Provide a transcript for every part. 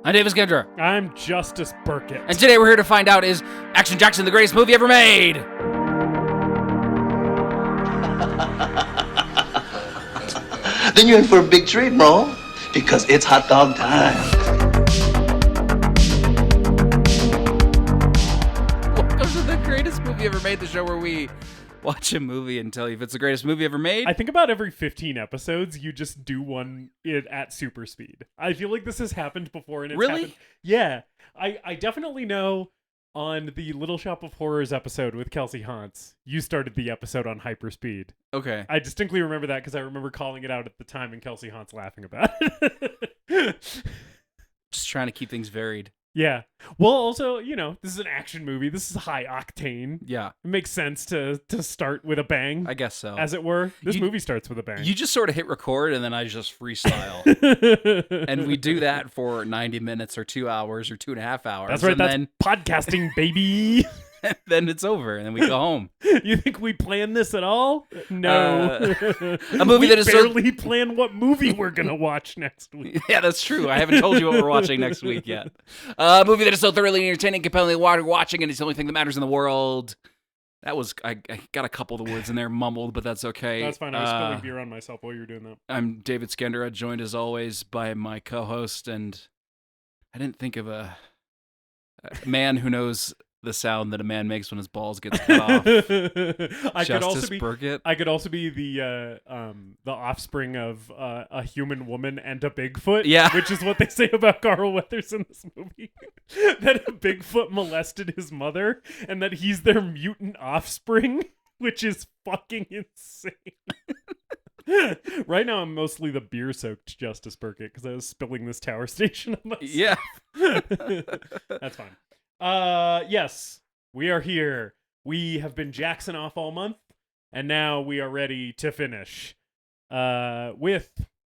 I'm Davis Gendra. I'm Justice Burkett. And today we're here to find out, is Action Jackson the greatest movie ever made? Then you're in for a big treat, bro. Because it's hot dog time. Welcome to the greatest movie ever made, the show where we watch a movie and tell you if it's the greatest movie ever made. I think about every 15 episodes, you just do one at super speed. I feel like this has happened before. And it's Really? happened. Yeah. I definitely know on the Little Shop of Horrors episode with Kelsey Hantz, you started the episode on hyperspeed. Okay. I distinctly remember that because I remember calling it out at the time and Kelsey Hantz laughing about it. Just trying to keep things varied. Yeah. Well, also, this is an action movie. This is high octane. Yeah. It makes sense to start with a bang. I guess so. As it were. This movie starts with a bang. You just sort of hit record and then I just freestyle. And we do that for 90 minutes or 2 hours or 2.5 hours. That's right. And That's then, podcasting, baby. then it's over and then we go home. You think we planned this at all? No. A movie that is barely plan what movie we're going to watch next week. Yeah, that's true. I haven't told you what we're watching next week yet. A movie that is so thoroughly entertaining, compellingly watching, and it's the only thing that matters in the world. That was, I got a couple of the words in there mumbled, but that's okay. That's fine. I was spilling beer on myself while you were doing that. I'm David Skendera, joined as always by my co-host, and I didn't think of a man who knows the sound that a man makes when his balls gets cut off. I could also be the offspring of a human woman and a Bigfoot. Yeah. Which is what they say about Carl Weathers in this movie. That a Bigfoot molested his mother and that he's their mutant offspring, which is fucking insane. Right now I'm mostly the beer-soaked Justice Burkett because I was spilling this Tower Station on myself. Yeah. That's fine. Yes, we are here. We have been Jackson off all month, and now we are ready to finish. We're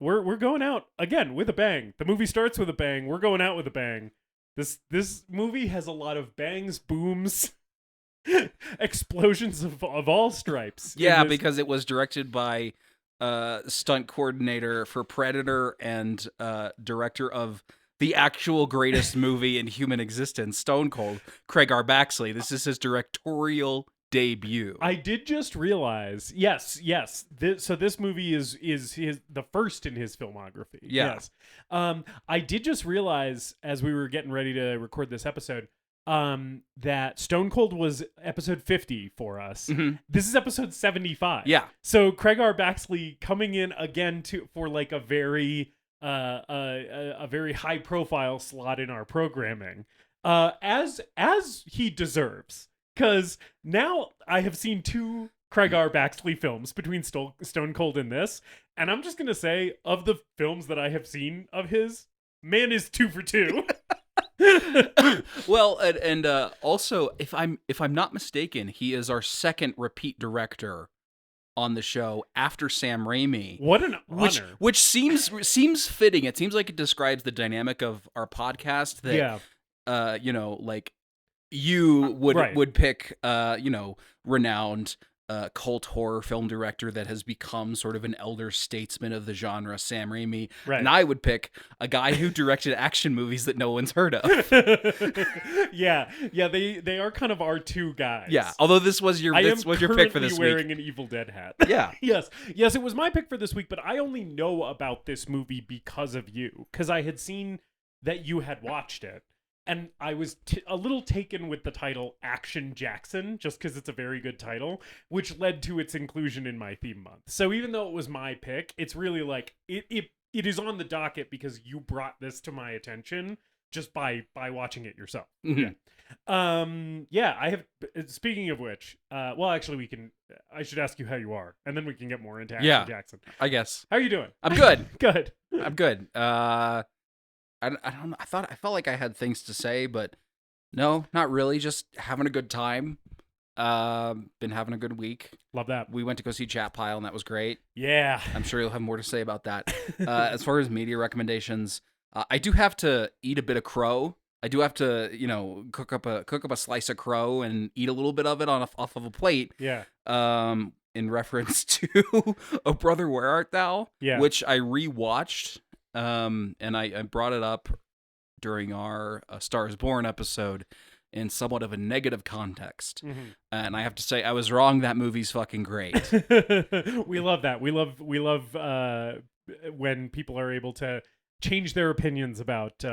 going out again with a bang. The movie starts with a bang. We're going out with a bang. This movie has a lot of bangs, booms, explosions of all stripes. Yeah, because it was directed by stunt coordinator for Predator and director of the actual greatest movie in human existence, Stone Cold, Craig R. Baxley. This is his directorial debut. I did just realize, yes. So this movie is the first in his filmography. Yeah. Yes. I did just realize as we were getting ready to record this episode, that Stone Cold was episode 50 for us. Mm-hmm. This is episode 75. Yeah. So Craig R. Baxley coming in again for like a very high profile slot in our programming, as he deserves, because now I have seen 2 Craig R. Baxley films between Stone Cold and this, and I'm just gonna say, of the films that I have seen of his, man is 2 for 2. Well, and also, if I'm not mistaken, he is our second repeat director on the show after Sam Raimi. What an honor. Which seems fitting. It seems like it describes the dynamic of our podcast that like you would pick renowned cult horror film director that has become sort of an elder statesman of the genre, Sam Raimi. Right. And I would pick a guy who directed action movies that no one's heard of. Yeah, they are kind of our 2 guys. Yeah, although this was your pick for this week. Wearing an Evil Dead hat. Yeah. Yes, it was my pick for this week, but I only know about this movie because of you, because I had seen that you had watched it. And I was a little taken with the title Action Jackson, just because it's a very good title, which led to its inclusion in my theme month. So even though it was my pick, it's really like, it is on the docket because you brought this to my attention just by watching it yourself. Mm-hmm. Yeah. I have, speaking of which, well, actually I should ask you how you are, and then we can get more into Action Jackson. I guess. How are you doing? I'm good. Good. I'm good. I don't know. I felt like I had things to say, but no, not really. Just having a good time. Been having a good week. Love that. We went to go see Chat Pile, and that was great. Yeah. I'm sure you'll have more to say about that. As far as media recommendations, I do have to eat a bit of crow. I do have to, cook up a slice of crow and eat a little bit of it off of a plate. Yeah. In reference to Oh Brother, Where Art Thou? Yeah. Which I rewatched. And I brought it up during our Star is Born episode in somewhat of a negative context. And I have to say, I was wrong. That movie's fucking great. We love that. We love when people are able to change their opinions about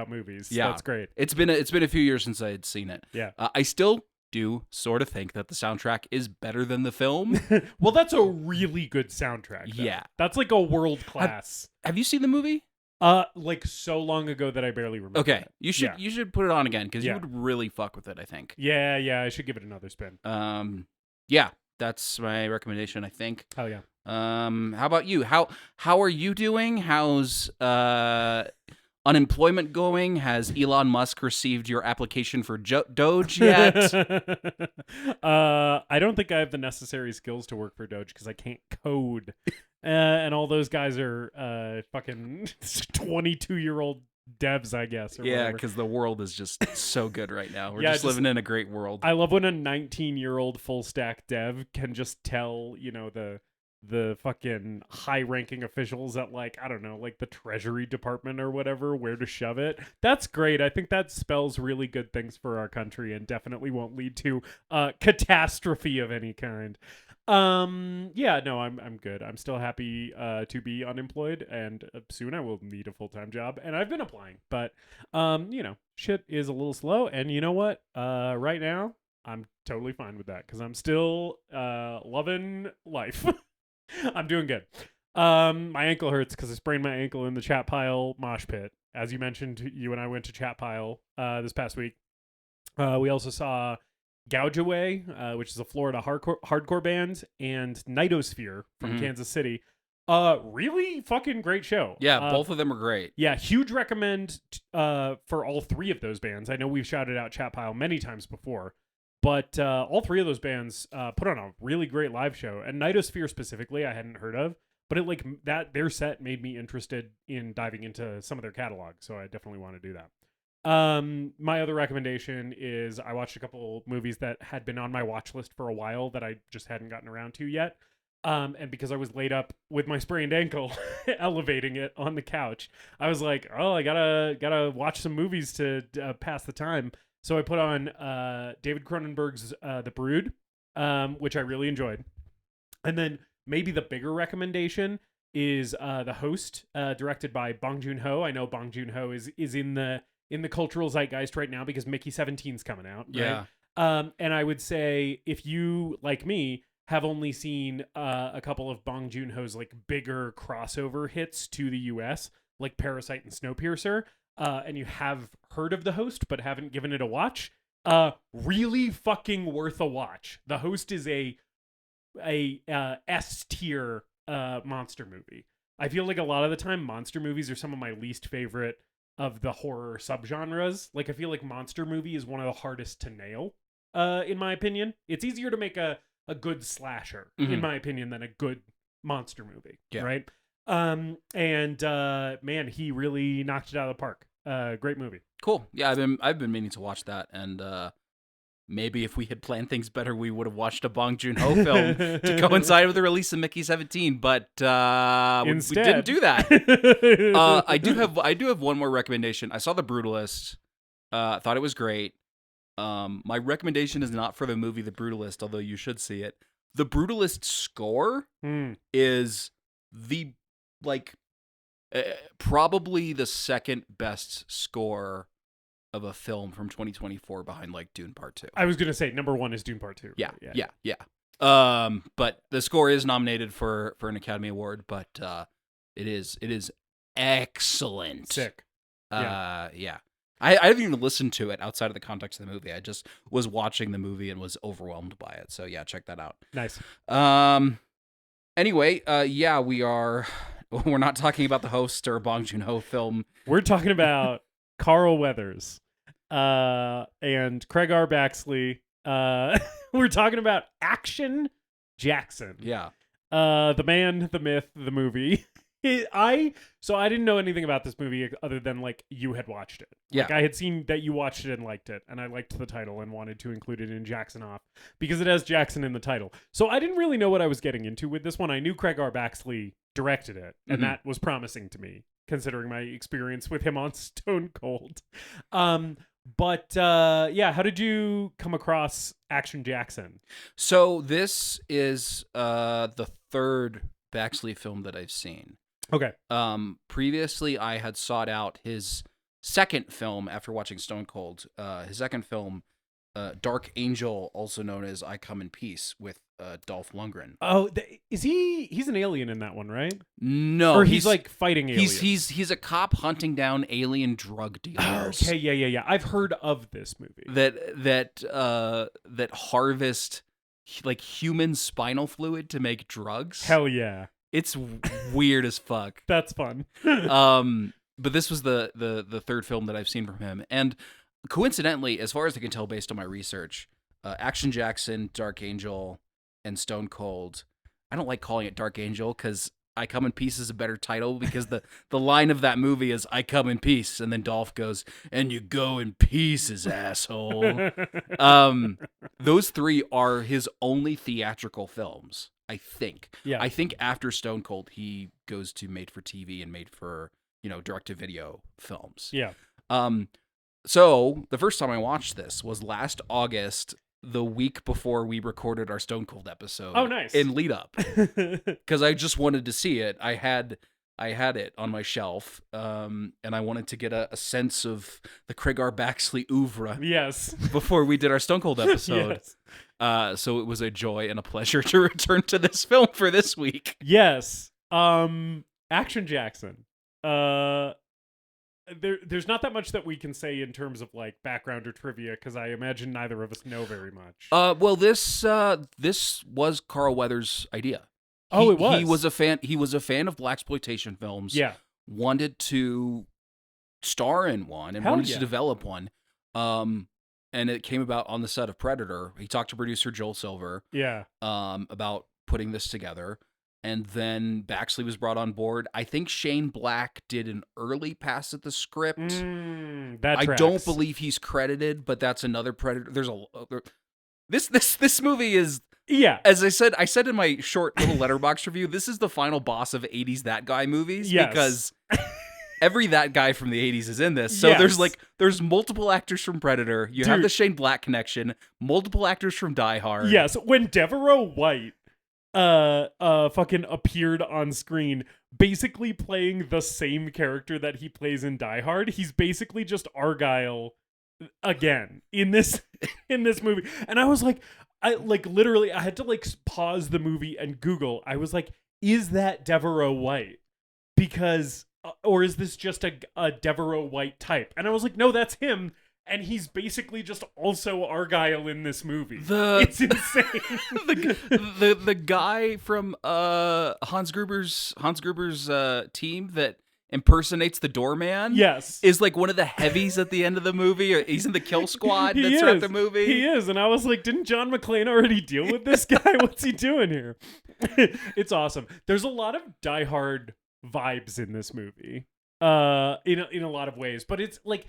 movies. Yeah, that's great. It's been a few years since I had seen it. Yeah, I still do sort of think that the soundtrack is better than the film. Well, that's a really good soundtrack. Though. Yeah, that's like a world class. Have you seen the movie? Like so long ago that I barely remember. Okay, it. you should put it on again because you would really fuck with it, I think. Yeah, I should give it another spin. Yeah, that's my recommendation, I think. Hell yeah. How about you? How are you doing? How's unemployment going? Has Elon Musk received your application for Doge yet? I don't think I have the necessary skills to work for Doge because I can't code. And all those guys are fucking 22-year-old devs, I guess. Yeah, because the world is just so good right now. We're just living in a great world. I love when a 19-year-old full stack dev can just tell, the fucking high-ranking officials at, like, I don't know, like the Treasury Department or whatever, where to shove it. That's great. I think that spells really good things for our country and definitely won't lead to catastrophe of any kind. Yeah, no, I'm good. I'm still happy to be unemployed, and soon I will need a full-time job, and I've been applying, but shit is a little slow, and you know what? Right now, I'm totally fine with that, because I'm still loving life. I'm doing good. My ankle hurts because I sprained my ankle in the Chat Pile mosh pit. As you mentioned, you and I went to Chat Pile this past week. We also saw Gouge Away, which is a Florida hardcore band, and Nightosphere from Kansas City. Really fucking great show. Yeah, both of them are great. Yeah, huge recommend for all three of those bands. I know we've shouted out Chat Pile many times before, but all three of those bands put on a really great live show. And Nightosphere specifically, I hadn't heard of, but their set made me interested in diving into some of their catalog, so I definitely want to do that. My other recommendation is I watched a couple movies that had been on my watch list for a while that I just hadn't gotten around to yet. And because I was laid up with my sprained ankle, elevating it on the couch, I was like, oh, I gotta watch some movies to pass the time. So I put on David Cronenberg's The Brood, which I really enjoyed. And then maybe the bigger recommendation is The Host, directed by Bong Joon-ho. I know Bong Joon-ho is in the cultural zeitgeist right now because Mickey 17's coming out. Right? Yeah. And I would say if you, like me, have only seen a couple of Bong Joon-ho's like bigger crossover hits to the US, like Parasite and Snowpiercer, and you have heard of The Host but haven't given it a watch, really fucking worth a watch. The Host is a S tier monster movie. I feel like a lot of the time monster movies are some of my least favorite of the horror subgenres. Like I feel like monster movie is one of the hardest to nail, in my opinion. It's easier to make a good slasher, in my opinion, than a good monster movie. Yeah. Right? Man, he really knocked it out of the park. Great movie. Cool. Yeah, I've been meaning to watch that, and maybe if we had planned things better, we would have watched a Bong Joon-ho film to coincide with the release of Mickey 17. But we didn't do that. I do have one more recommendation. I saw The Brutalist. Thought it was great. My recommendation is not for the movie The Brutalist, although you should see it. The Brutalist score is the probably the second best score of a film from 2024 behind like Dune Part 2. I was going to say number 1 is Dune Part 2. Yeah. But the score is nominated for an Academy Award, but it is excellent. Sick. Yeah. I haven't even listened to it outside of the context of the movie. I just was watching the movie and was overwhelmed by it. So yeah, check that out. Nice. Anyway, we're not talking about The Host or a Bong Joon-ho film. We're talking about Carl Weathers and Craig R. Baxley. We're talking about Action Jackson. Yeah. The man, the myth, the movie. I didn't know anything about this movie other than like you had watched it. Yeah. Like I had seen that you watched it and liked it, and I liked the title and wanted to include it in Jackson Off because it has Jackson in the title. So I didn't really know what I was getting into with this one. I knew Craig R. Baxley directed it, and that was promising to me. considering my experience with him on Stone Cold. But how did you come across Action Jackson? So this is the third Baxley film that I've seen. Okay. Previously, I had sought out his second film after watching Stone Cold. His second film, Dark Angel, also known as I Come in Peace, with Dolph Lundgren. Oh, he's an alien in that one, right? No, or he's like fighting aliens. He's a cop hunting down alien drug dealers. Okay, yeah. I've heard of this movie. That harvest like human spinal fluid to make drugs. Hell yeah. It's weird as fuck. That's fun. But this was the third film that I've seen from him, and coincidentally, as far as I can tell based on my research, Action Jackson, Dark Angel, and Stone Cold. I don't like calling it Dark Angel because I Come in Peace is a better title, because the line of that movie is I come in peace, and then Dolph goes, and you go in pieces, asshole. Those three are his only theatrical films, I think. Yeah. I think after Stone Cold, he goes to made for TV and made for, direct-to-video films. Yeah. So the first time I watched this was last August, the week before we recorded our Stone Cold episode. Oh, nice. In lead up, because I just wanted to see it. I had it on my shelf, and I wanted to get a sense of the Craigar Baxley oeuvre. Yes. Before we did our Stone Cold episode. Yes. So it was a joy and a pleasure to return to this film for this week. Yes. Action Jackson. There's not that much that we can say in terms of like background or trivia, because I imagine neither of us know very much. Well, this was Carl Weathers' idea. It was. He was a fan of blaxploitation films. Yeah. Wanted to star in one and wanted to develop one. And it came about on the set of Predator. He talked to producer Joel Silver. Yeah. About putting this together. And then Baxley was brought on board. I think Shane Black did an early pass at the script. I don't believe he's credited, but that's another Predator. This movie is, as I said in my short little letterbox review, this is the final boss of 80s That Guy movies. Yes. Because every That Guy from the 80s is in this. So there's multiple actors from Predator. You have the Shane Black connection, multiple actors from Die Hard. Yes, when Devereaux White fucking appeared on screen, basically playing the same character that he plays in Die Hard. He's basically just Argyle again in this movie. And I was like, I had to pause the movie and Google. I was like, is that Devereaux White? Because or is this just a Devereaux White type? And I was like, no, that's him. And he's basically just also Argyle in this movie. It's insane. the guy from Hans Gruber's team that impersonates the doorman. Yes, is like one of the heavies at the end of the movie. Or he's in the kill squad that's throughout the movie. He is, and I was like, didn't John McClane already deal with this guy? What's he doing here? It's awesome. There's a lot of Die Hard vibes in this movie, in a lot of ways, but it's like.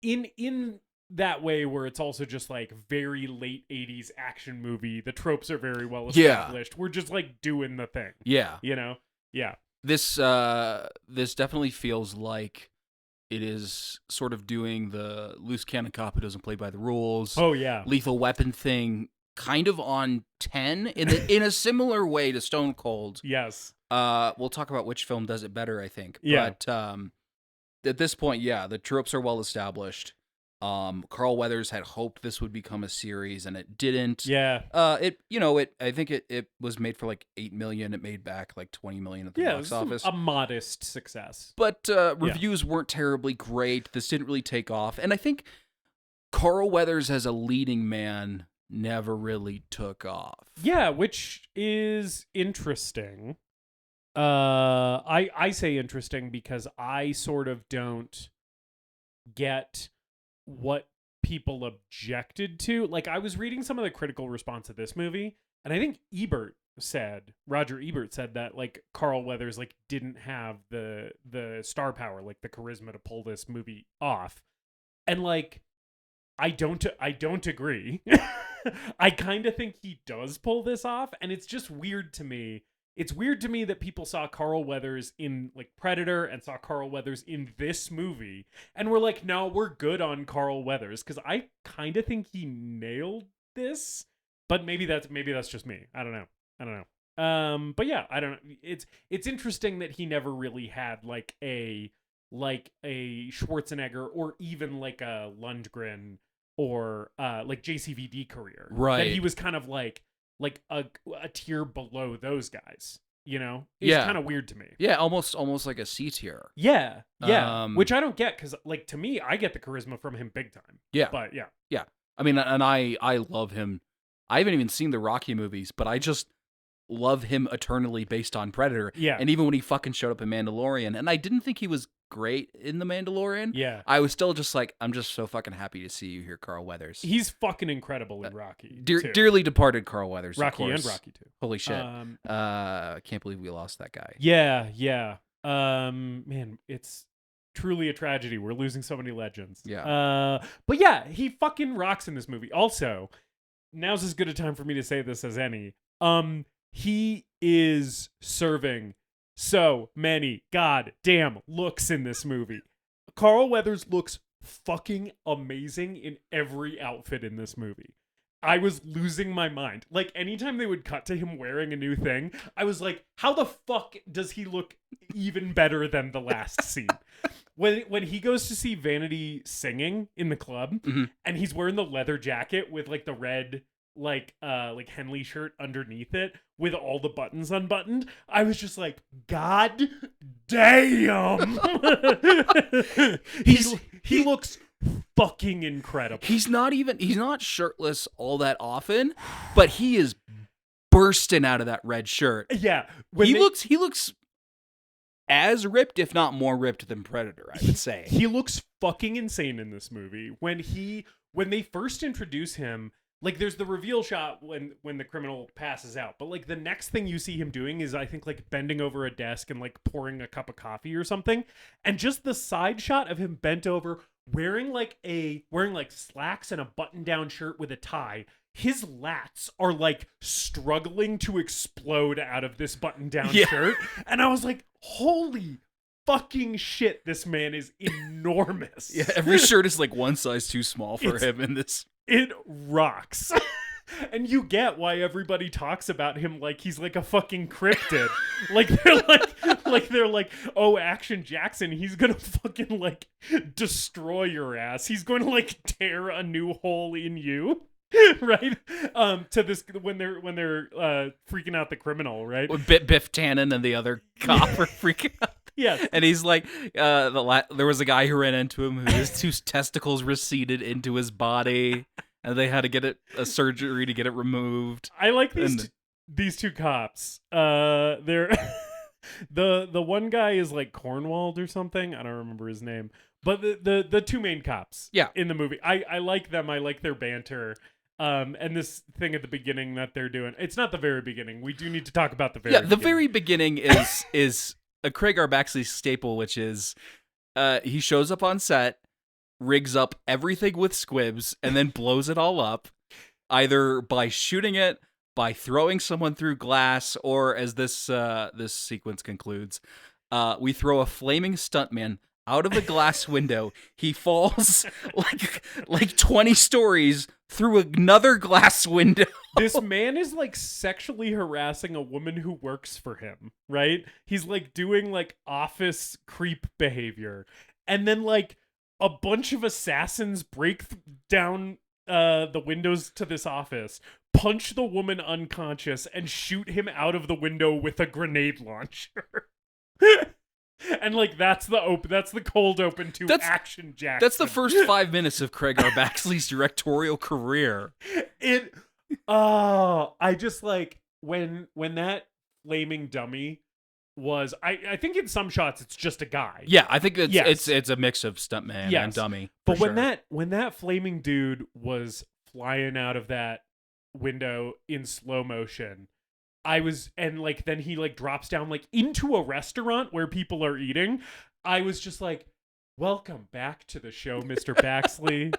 In that way where it's also just like very late 80s action movie. The tropes are very well established. Yeah. We're just like doing the thing. Yeah. Yeah. This definitely feels like it is sort of doing the loose cannon cop who doesn't play by the rules. Oh yeah. Lethal Weapon thing kind of on 10 in a similar way to Stone Cold. Yes. We'll talk about which film does it better, I think. Yeah. But at this point, the tropes are well established. Carl Weathers had hoped this would become a series, and it didn't. Yeah. I think it was made for like $8 million. It made back like $20 million at the box office. A modest success. But reviews weren't terribly great. This didn't really take off, and I think Carl Weathers as a leading man never really took off. Yeah, which is interesting. I say interesting because I sort of don't get what people objected to. Like, I was reading some of the critical response to this movie, and I think Roger Ebert said that like Carl Weathers like didn't have the star power, like the charisma to pull this movie off. And like I don't agree. I kind of think he does pull this off, and it's just weird to me it's weird to me that people saw Carl Weathers in like Predator and saw Carl Weathers in this movie and we're like, no, we're good on Carl Weathers, because I kind of think he nailed this, but maybe that's just me. I don't know. But yeah, I don't know. It's interesting that he never really had like a Schwarzenegger or even like a Lundgren or like JCVD career. Right. That he was kind of like a tier below those guys, you know? It's kind of weird to me. Yeah, almost like a C tier. Yeah. Which I don't get, because like to me, I get the charisma from him big time. Yeah. But yeah. Yeah. I mean, and I love him. I haven't even seen the Rocky movies, but I just love him eternally based on Predator. Yeah. And even when he fucking showed up in Mandalorian, and I didn't think he was great in the Mandalorian. Yeah. I was still just like, I'm just so fucking happy to see you here, Carl Weathers. He's fucking incredible in Rocky. Dearly departed Carl Weathers. Rocky of and course. Rocky too. Holy shit. I can't believe we lost that guy. Yeah. Man, it's truly a tragedy. We're losing so many legends. Yeah. But yeah, he fucking rocks in this movie. Also, now's as good a time for me to say this as any. He is serving so many goddamn looks in this movie. Carl Weathers looks fucking amazing in every outfit in this movie. I was losing my mind. Like, anytime they would cut to him wearing a new thing, I was like, how the fuck does he look even better than the last scene? When he goes to see Vanity singing in the club, and he's wearing the leather jacket with like the red like Henley shirt underneath it with all the buttons unbuttoned, I was just like, God damn. he looks fucking incredible. He's not shirtless all that often, but he is bursting out of that red shirt. Yeah. He looks as ripped, if not more ripped than Predator, I would say. He looks fucking insane in this movie. When they first introduce him, like, there's the reveal shot when the criminal passes out, but like the next thing you see him doing is, I think, like bending over a desk and like pouring a cup of coffee or something, and just the side shot of him bent over wearing slacks and a button-down shirt with a tie. His lats are like struggling to explode out of this button-down shirt, and I was like, holy fucking shit, this man is enormous. Yeah, every shirt is like one size too small for him in this. It rocks. And you get why everybody talks about him like he's like a fucking cryptid. they're like, oh, Action Jackson, he's gonna fucking like destroy your ass. He's going to like tear a new hole in you. Right? To this when they're freaking out the criminal, right? Biff Tannen and the other cop are freaking out. Yes. And he's like, there was a guy who ran into him whose two testicles receded into his body, and they had to get a surgery to get it removed. I like these two cops. They're the one guy is like Cornwald or something. I don't remember his name. But the two main cops in the movie. I like them. I like their banter. And this thing at the beginning that they're doing. It's not the very beginning. We do need to talk about the very beginning. The very beginning is a Craig R. Baxley staple, which is he shows up on set, rigs up everything with squibs, and then blows it all up, either by shooting it, by throwing someone through glass, or as this sequence concludes, we throw a flaming stuntman out of the glass window. He falls like 20 stories through another glass window. This man is like sexually harassing a woman who works for him, right? He's like doing like office creep behavior. And then like a bunch of assassins break down the windows to this office, punch the woman unconscious, and shoot him out of the window with a grenade launcher. And like that's the cold open to Action Jackson. That's the first 5 minutes of Craig R. Baxley's directorial career. I just like when that flaming dummy was I think in some shots it's just a guy. Yeah, I think it's a mix of stuntman and dummy. But when that flaming dude was flying out of that window in slow motion, then he like drops down like into a restaurant where people are eating. I was just like, welcome back to the show, Mr. Baxley.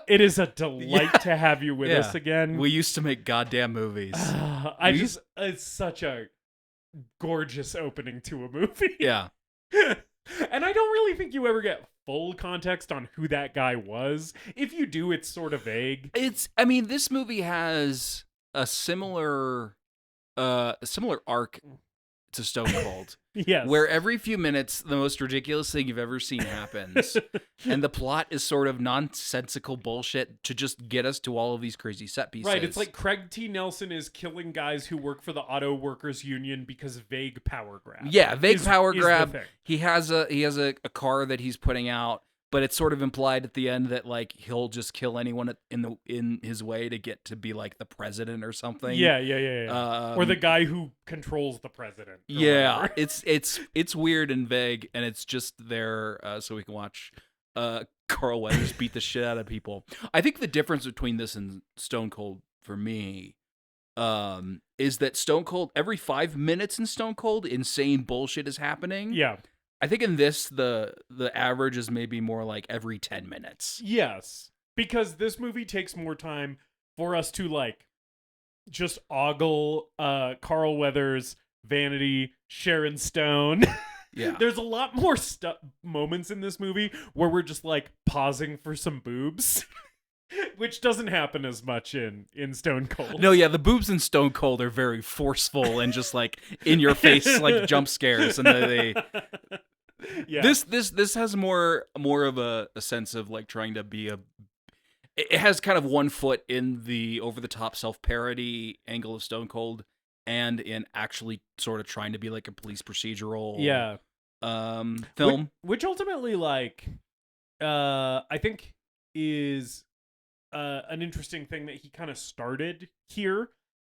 It is a delight to have you with us again. We used to make goddamn movies. It's such a gorgeous opening to a movie. Yeah. And I don't really think you ever get full context on who that guy was. If you do, it's sort of vague. This movie has a similar arc to Stone Cold. Yes. Where every few minutes, the most ridiculous thing you've ever seen happens. And the plot is sort of nonsensical bullshit to just get us to all of these crazy set pieces. Right, it's like Craig T. Nelson is killing guys who work for the Auto Workers Union because vague power grab. Yeah, power grab. He has a car that he's putting out, but it's sort of implied at the end that like he'll just kill anyone in his way to get to be like the president or something. Yeah. Or the guy who controls the president. Yeah, it's weird and vague, and it's just there so we can watch Carl Weathers beat the shit out of people. I think the difference between this and Stone Cold for me is that Stone Cold, every 5 minutes in Stone Cold, insane bullshit is happening. Yeah. I think in this, the average is maybe more like every 10 minutes. Yes, because this movie takes more time for us to like just ogle Carl Weathers, Vanity, Sharon Stone. Yeah. There's a lot more moments in this movie where we're just like pausing for some boobs. Which doesn't happen as much in Stone Cold. No, yeah, the boobs in Stone Cold are very forceful and just like in your face, like jump scares, and they. Yeah. This has more of a sense of like trying to be It has kind of one foot in the over the top self parody angle of Stone Cold, and in actually sort of trying to be like a police procedural. Yeah. Film, which ultimately like, I think is. An interesting thing that he kind of started here,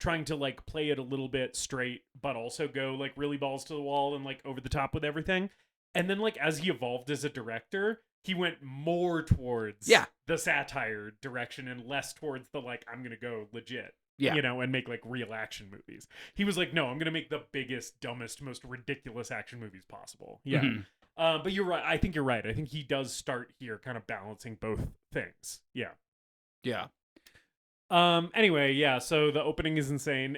trying to like play it a little bit straight, but also go like really balls to the wall and like over the top with everything. And then like as he evolved as a director, he went more towards the satire direction and less towards the like, I'm gonna go legit, and make like real action movies. He was like, no, I'm gonna make the biggest, dumbest, most ridiculous action movies possible. Yeah. Mm-hmm. But you're right. I think you're right. I think he does start here kind of balancing both things. Yeah. Yeah. Anyway, yeah. So the opening is insane,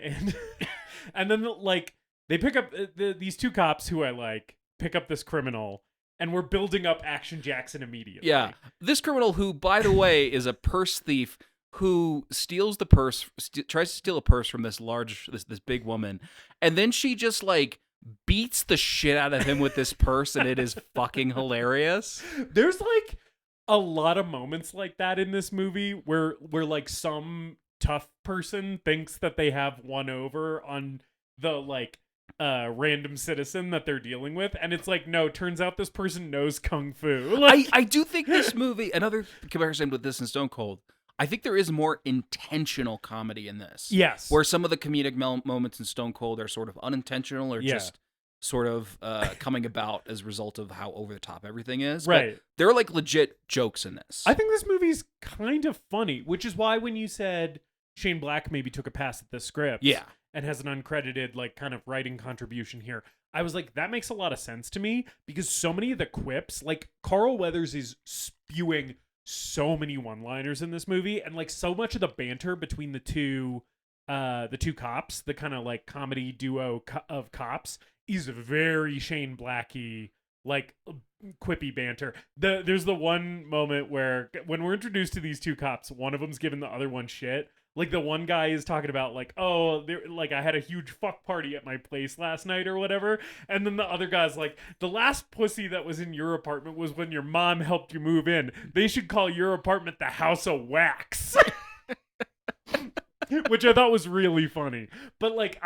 and then like they pick up these two cops who I like pick up this criminal, and we're building up Action Jackson immediately. Yeah, this criminal who, by the way, is a purse thief who steals the purse, tries to steal a purse from this big woman, and then she just like beats the shit out of him with this purse, and it is fucking hilarious. There's like a lot of moments like that in this movie where like some tough person thinks that they have one over on the like random citizen that they're dealing with, and it's like, no, turns out this person knows kung fu. Like, I do think this movie, another comparison with this and Stone Cold, I think there is more intentional comedy in this. Yes. Where some of the comedic moments in Stone Cold are sort of unintentional or just sort of coming about as a result of how over the top everything is. Right. But there are like legit jokes in this. I think this movie's kind of funny, which is why when you said Shane Black maybe took a pass at the script and has an uncredited like kind of writing contribution here, I was like, that makes a lot of sense to me, because so many of the quips, like Carl Weathers is spewing so many one-liners in this movie, and like so much of the banter between the two cops, the kind of like comedy duo of cops, is very Shane Black-y, like quippy banter. There's the one moment where when we're introduced to these two cops, one of them's giving the other one shit. Like the one guy is talking about like, oh, like I had a huge fuck party at my place last night or whatever. And then the other guy's like, the last pussy that was in your apartment was when your mom helped you move in. They should call your apartment the House of Wax. Which I thought was really funny. But like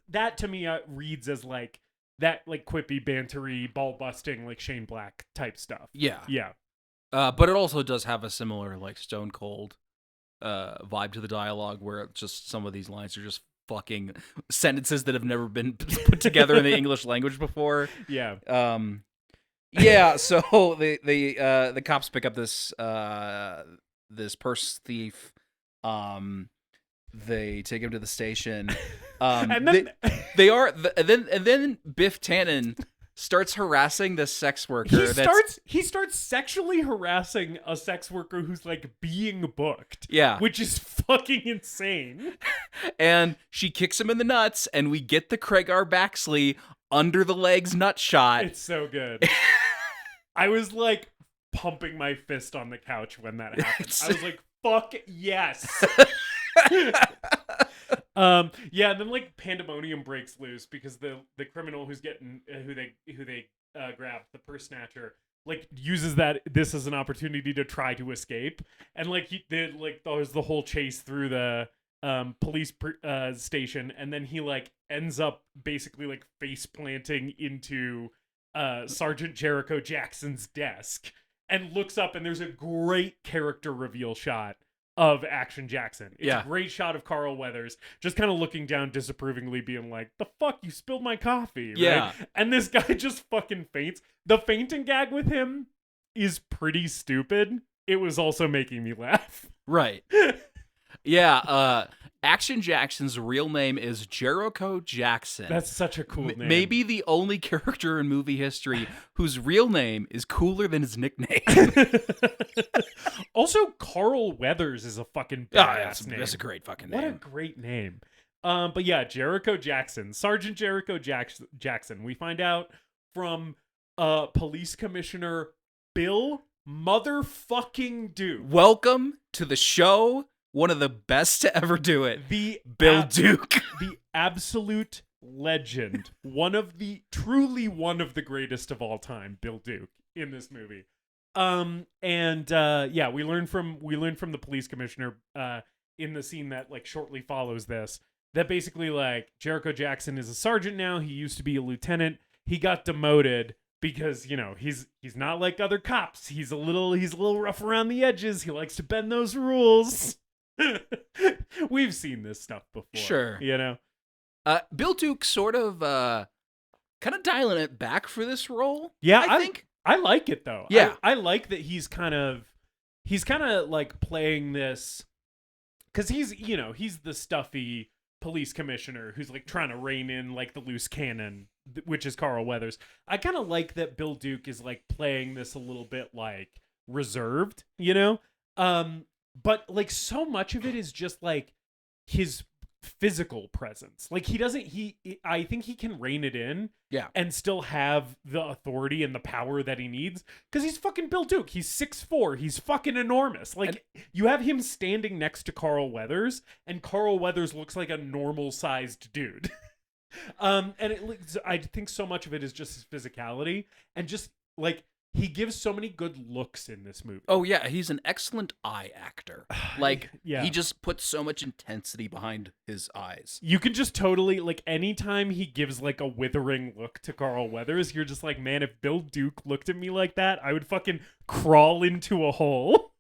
that to me reads as like that like quippy, bantery, ball busting, like Shane Black type stuff. Yeah. Yeah. But it also does have a similar like Stone Cold vibe to the dialogue, where it's just some of these lines are just fucking sentences that have never been put together in the English language before. Yeah. Yeah, so the cops pick up this this purse thief. They take him to the station. And then and then Biff Tannen starts harassing this sex worker. He starts sexually harassing a sex worker who's like being booked. Yeah. Which is fucking insane. And she kicks him in the nuts, and we get the Craig R. Baxley under the legs nut shot. It's so good. I was like pumping my fist on the couch when that happened. I was like, fuck yes. Yeah, and then like pandemonium breaks loose because the criminal who's getting who they grab, the purse snatcher, like uses this as an opportunity to try to escape, and like there's the whole chase through the police station, and then he like ends up basically like face planting into Sergeant Jericho Jackson's desk and looks up, and there's a great character reveal shot of Action Jackson. It's a great shot of Carl Weathers just kind of looking down disapprovingly, being like, the fuck, you spilled my coffee, right? Yeah. And this guy just fucking faints. The fainting gag with him is pretty stupid. It was also making me laugh. Right. Yeah, Action Jackson's real name is Jericho Jackson. That's such a cool name. Maybe the only character in movie history whose real name is cooler than his nickname. Also, Carl Weathers is a fucking badass name. That's a great fucking name. What a great name. But yeah, Jericho Jackson, Sergeant Jericho Jackson. We find out from Police Commissioner Bill Motherfucking Duke. Welcome to the show. One of the best to ever do it. Bill Duke. The absolute legend. Truly one of the greatest of all time, Bill Duke, in this movie. Yeah, we learn from the police commissioner in the scene that like shortly follows this, that basically like Jericho Jackson is a sergeant now. He used to be a lieutenant. He got demoted because, you know, he's not like other cops. He's a little rough around the edges. He likes to bend those rules. We've seen this stuff before. Sure. You know? Bill Duke sort of kind of dialing it back for this role. Yeah, I think. I like it though. Yeah. I like that he's kind of like playing this, because he's the stuffy police commissioner who's like trying to rein in like the loose cannon, which is Carl Weathers. I kind of like that Bill Duke is like playing this a little bit like reserved, you know? But like so much of it is just like his physical presence. Like I think he can rein it in, and still have the authority and the power that he needs, because he's fucking Bill Duke. He's 6'4". He's fucking enormous. Like, you have him standing next to Carl Weathers, and Carl Weathers looks like a normal sized dude. And I think so much of it is just his physicality, and just like he gives so many good looks in this movie. Oh yeah, he's an excellent eye actor. Like, yeah. He just puts so much intensity behind his eyes. You can just totally, like, anytime he gives like a withering look to Carl Weathers, you're just like, man, if Bill Duke looked at me like that, I would fucking crawl into a hole.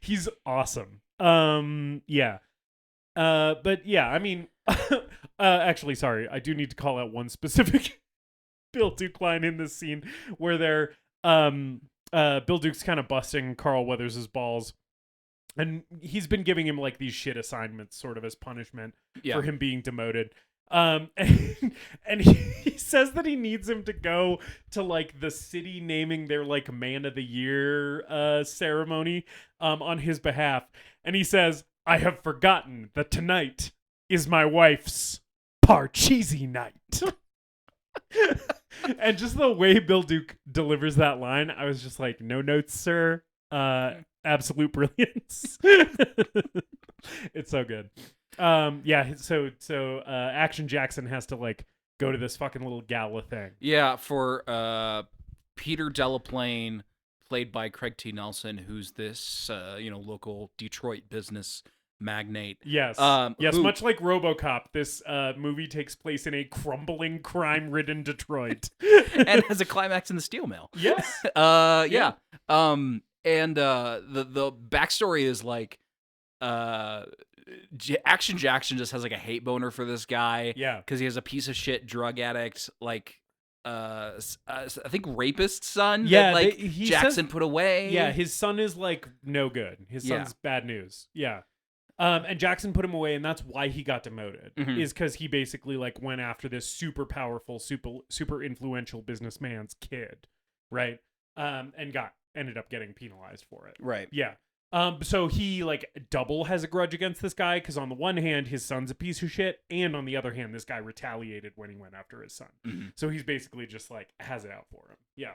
He's awesome. Yeah. But yeah, I mean, actually, sorry, I do need to call out one specific Bill Duke line in this scene where they're Bill Duke's kind of busting Carl Weathers' balls, and he's been giving him like these shit assignments sort of as punishment for him being demoted. And he says that he needs him to go to like the city naming their like Man of the Year ceremony on his behalf, and he says, "I have forgotten that tonight is my wife's Parcheesi night." And just the way Bill Duke delivers that line, I was just like, no notes, sir. Absolute brilliance. It's so good. Yeah, so Action Jackson has to like go to this fucking little gala thing. Yeah, for Peter Delaplane, played by Craig T. Nelson, who's this local Detroit business magnate. Yes. Yes, much like RoboCop, this movie takes place in a crumbling, crime-ridden Detroit. And has a climax in the steel mill. Yes. Yeah. And the backstory is like Action Jackson just has like a hate boner for this guy. Yeah. Because he has a piece of shit drug addict, like I think rapist son. Yeah, that, like Jackson put away. Yeah, his son is like no good. His son's bad news. Yeah. And Jackson put him away, and that's why he got demoted. Is because he basically like went after this super powerful, super influential businessman's kid, right? And ended up getting penalized for it. Right. Yeah. So he like double has a grudge against this guy because on the one hand his son's a piece of shit, and on the other hand this guy retaliated when he went after his son. So he's basically just like has it out for him. Yeah.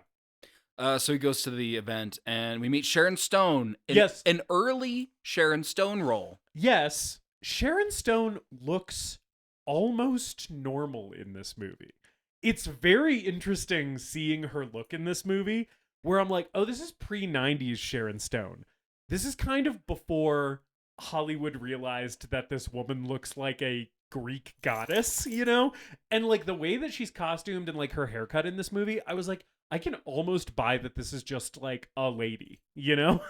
So he goes to the event and we meet Sharon Stone. Yes. An early Sharon Stone role. Yes. Sharon Stone looks almost normal in this movie. It's very interesting seeing her look in this movie where I'm like, oh, this is pre-90s Sharon Stone. This is kind of before Hollywood realized that this woman looks like a Greek goddess, you know? And like the way that she's costumed and like her haircut in this movie, I was like, I can almost buy that this is just like a lady, you know?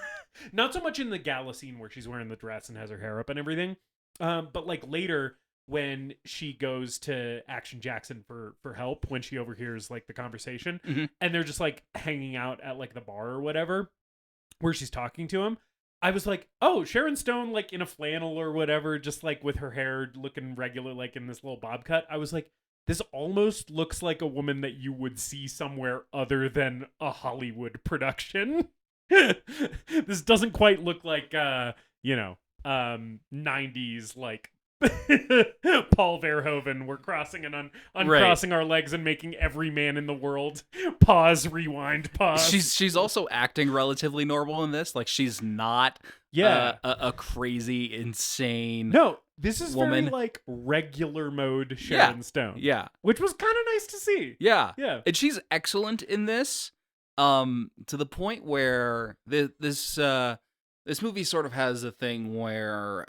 Not so much in the gala scene where she's wearing the dress and has her hair up and everything. But like later when she goes to Action Jackson for help, when she overhears like the conversation and they're just like hanging out at like the bar or whatever, where she's talking to him. I was like, oh, Sharon Stone, like in a flannel or whatever, just like with her hair looking regular, like in this little bob cut. I was like, this almost looks like a woman that you would see somewhere other than a Hollywood production. This doesn't quite look like, 90s, like Paul Verhoeven. We're crossing and uncrossing our legs and making every man in the world pause, rewind, pause. She's also acting relatively normal in this. Like she's not a crazy, insane. No, this is woman. very like regular mode Sharon Stone. Yeah, which was kind of nice to see. Yeah, yeah, and she's excellent in this. To the point where this movie sort of has a thing where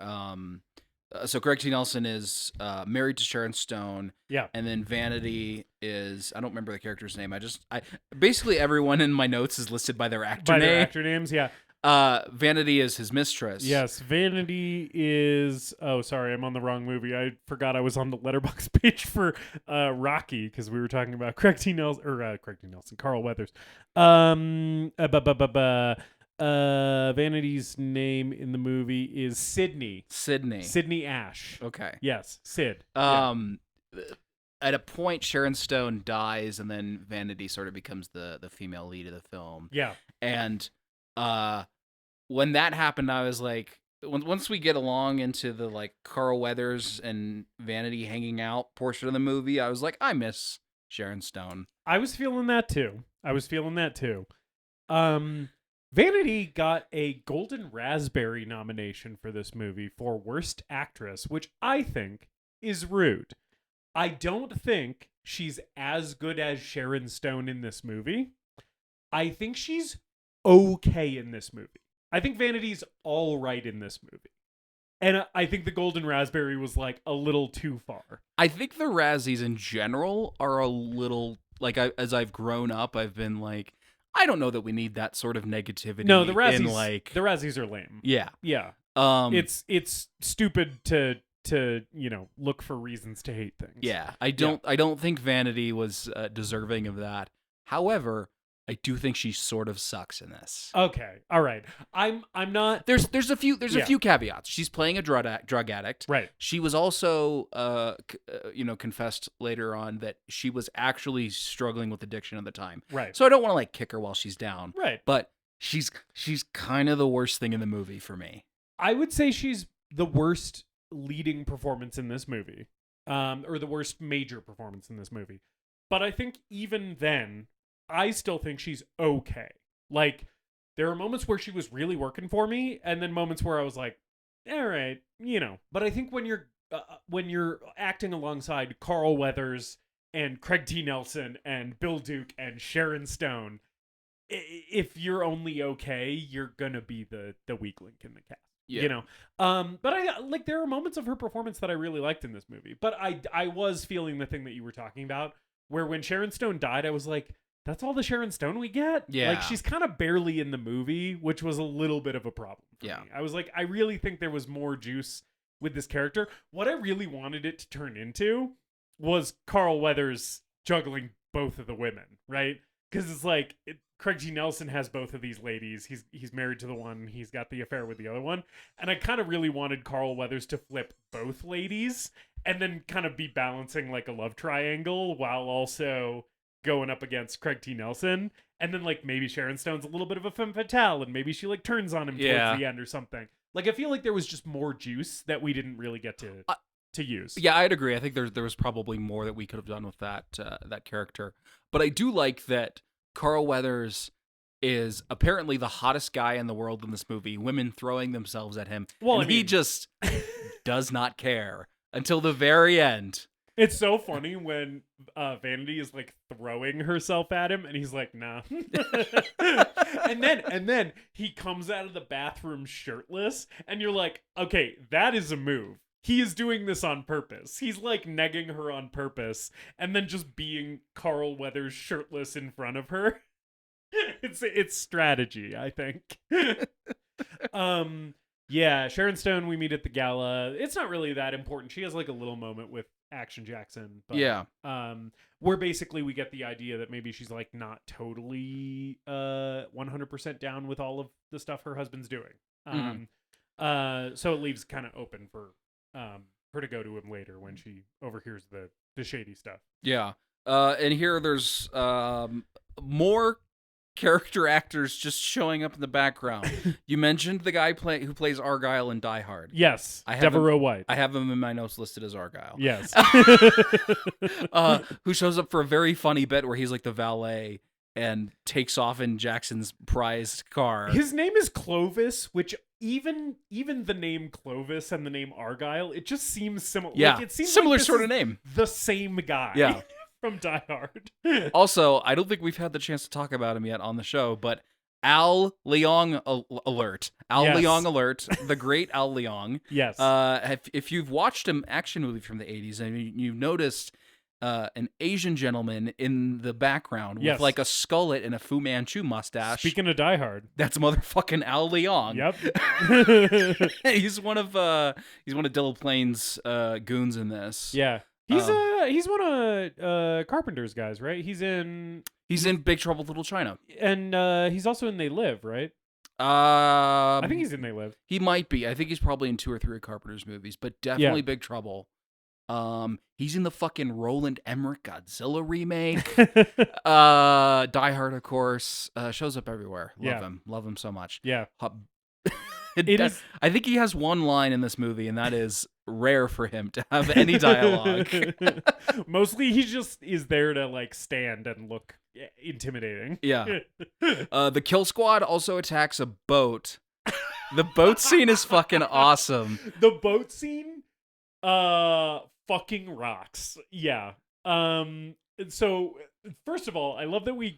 so Craig T. Nelson is married to Sharon Stone. Yeah. And then Vanity is, I don't remember the character's name. I basically everyone in my notes is listed by their actor name. Their actor names, yeah. Vanity is his mistress. Yes, Vanity is, oh, sorry, I'm on the wrong movie. I forgot I was on the Letterboxd page for Rocky because we were talking about Carl Weathers. Vanity's name in the movie is Sydney. Sydney Ash. Okay. Yes, Sid. At a point, Sharon Stone dies, and then Vanity sort of becomes the female lead of the film. Yeah. And when that happened, I was like, once we get along into the like Carl Weathers and Vanity hanging out portion of the movie, I was like, I miss Sharon Stone. I was feeling that too. Vanity got a Golden Raspberry nomination for this movie for Worst Actress, which I think is rude. I don't think she's as good as Sharon Stone in this movie. I think she's okay in this movie. I think Vanity's all right in this movie. And I think the Golden Raspberry was like a little too far. I think the Razzies in general are a little, like, as I've grown up, I've been like, I don't know that we need that sort of negativity. No, the Razzies are lame. Yeah. Yeah. It's stupid to look for reasons to hate things. Yeah. I don't think Vanity was deserving of that. However, I do think she sort of sucks in this. Okay. All right. I'm not. There's a few caveats. She's playing a drug addict. Right. She was also confessed later on that she was actually struggling with addiction at the time. Right. So I don't want to like kick her while she's down. Right. But she's kind of the worst thing in the movie for me. I would say she's the worst leading performance in this movie. Or the worst major performance in this movie. But I think even then, I still think she's okay. Like, there are moments where she was really working for me, and then moments where I was like, all right, But I think when you're acting alongside Carl Weathers and Craig T. Nelson and Bill Duke and Sharon Stone, if you're only okay, you're gonna be the weak link in the cast. Yeah. But I like there are moments of her performance that I really liked in this movie. But I was feeling the thing that you were talking about, where when Sharon Stone died, I was like, that's all the Sharon Stone we get? Yeah. Like, she's kind of barely in the movie, which was a little bit of a problem for me. I was like, I really think there was more juice with this character. What I really wanted it to turn into was Carl Weathers juggling both of the women, right? Because it's like, Craig T. Nelson has both of these ladies. He's married to the one. He's got the affair with the other one. And I kind of really wanted Carl Weathers to flip both ladies and then kind of be balancing like a love triangle while also going up against Craig T. Nelson. And then like maybe Sharon Stone's a little bit of a femme fatale and maybe she like turns on him towards the end or something. Like I feel like there was just more juice that we didn't really get to use. Yeah, I'd agree. I think there was probably more that we could have done with that character. But I do like that Carl Weathers is apparently the hottest guy in the world in this movie. Women throwing themselves at him. Well, he just does not care until the very end. It's so funny when Vanity is like throwing herself at him and he's like, nah. and then he comes out of the bathroom shirtless and you're like, okay, that is a move. He is doing this on purpose. He's like negging her on purpose and then just being Carl Weathers shirtless in front of her. It's strategy, I think. Yeah, Sharon Stone we meet at the gala. It's not really that important. She has like a little moment with Action Jackson, but where basically we get the idea that maybe she's like not totally 100% down with all of the stuff her husband's doing. So it leaves kind of open for her to go to him later when she overhears the shady stuff. Yeah. And here there's more character actors just showing up in the background. You mentioned the guy who plays Argyle in Die Hard. Yes, Devereaux White. I have him in my notes listed as Argyle. Yes. Who shows up for a very funny bit where he's like the valet and takes off in Jackson's prized car. His name is Clovis, which even the name Clovis and the name Argyle, it just seems similar. Yeah, like, it seems similar like sort of name. The same guy. Yeah. From Die Hard. Also, I don't think we've had the chance to talk about him yet on the show, but Al Leong alert. Leong alert. The great Al Leong. Yes. If you've watched an action movie from the 80s and you've noticed an Asian gentleman in the background with like a skullet and a Fu Manchu mustache. Speaking of Die Hard, that's motherfucking Al Leong. Yep. He's one of Dylan Plane's goons in this. Yeah. He's one of Carpenter's guys, right? He's in Big Trouble in Little China, and he's also in They Live, right? I think he's in They Live. He might be. I think he's probably in 2 or 3 of Carpenter's movies, but definitely Big Trouble. He's in the fucking Roland Emmerich Godzilla remake. Die Hard, of course, shows up everywhere. Love him so much. Yeah. I think he has one line in this movie, and that is rare for him to have any dialogue. Mostly he just is there to like stand and look intimidating. Yeah. The Kill Squad also attacks a boat. The boat scene is fucking awesome. The boat scene fucking rocks. Yeah. So first of all, I love that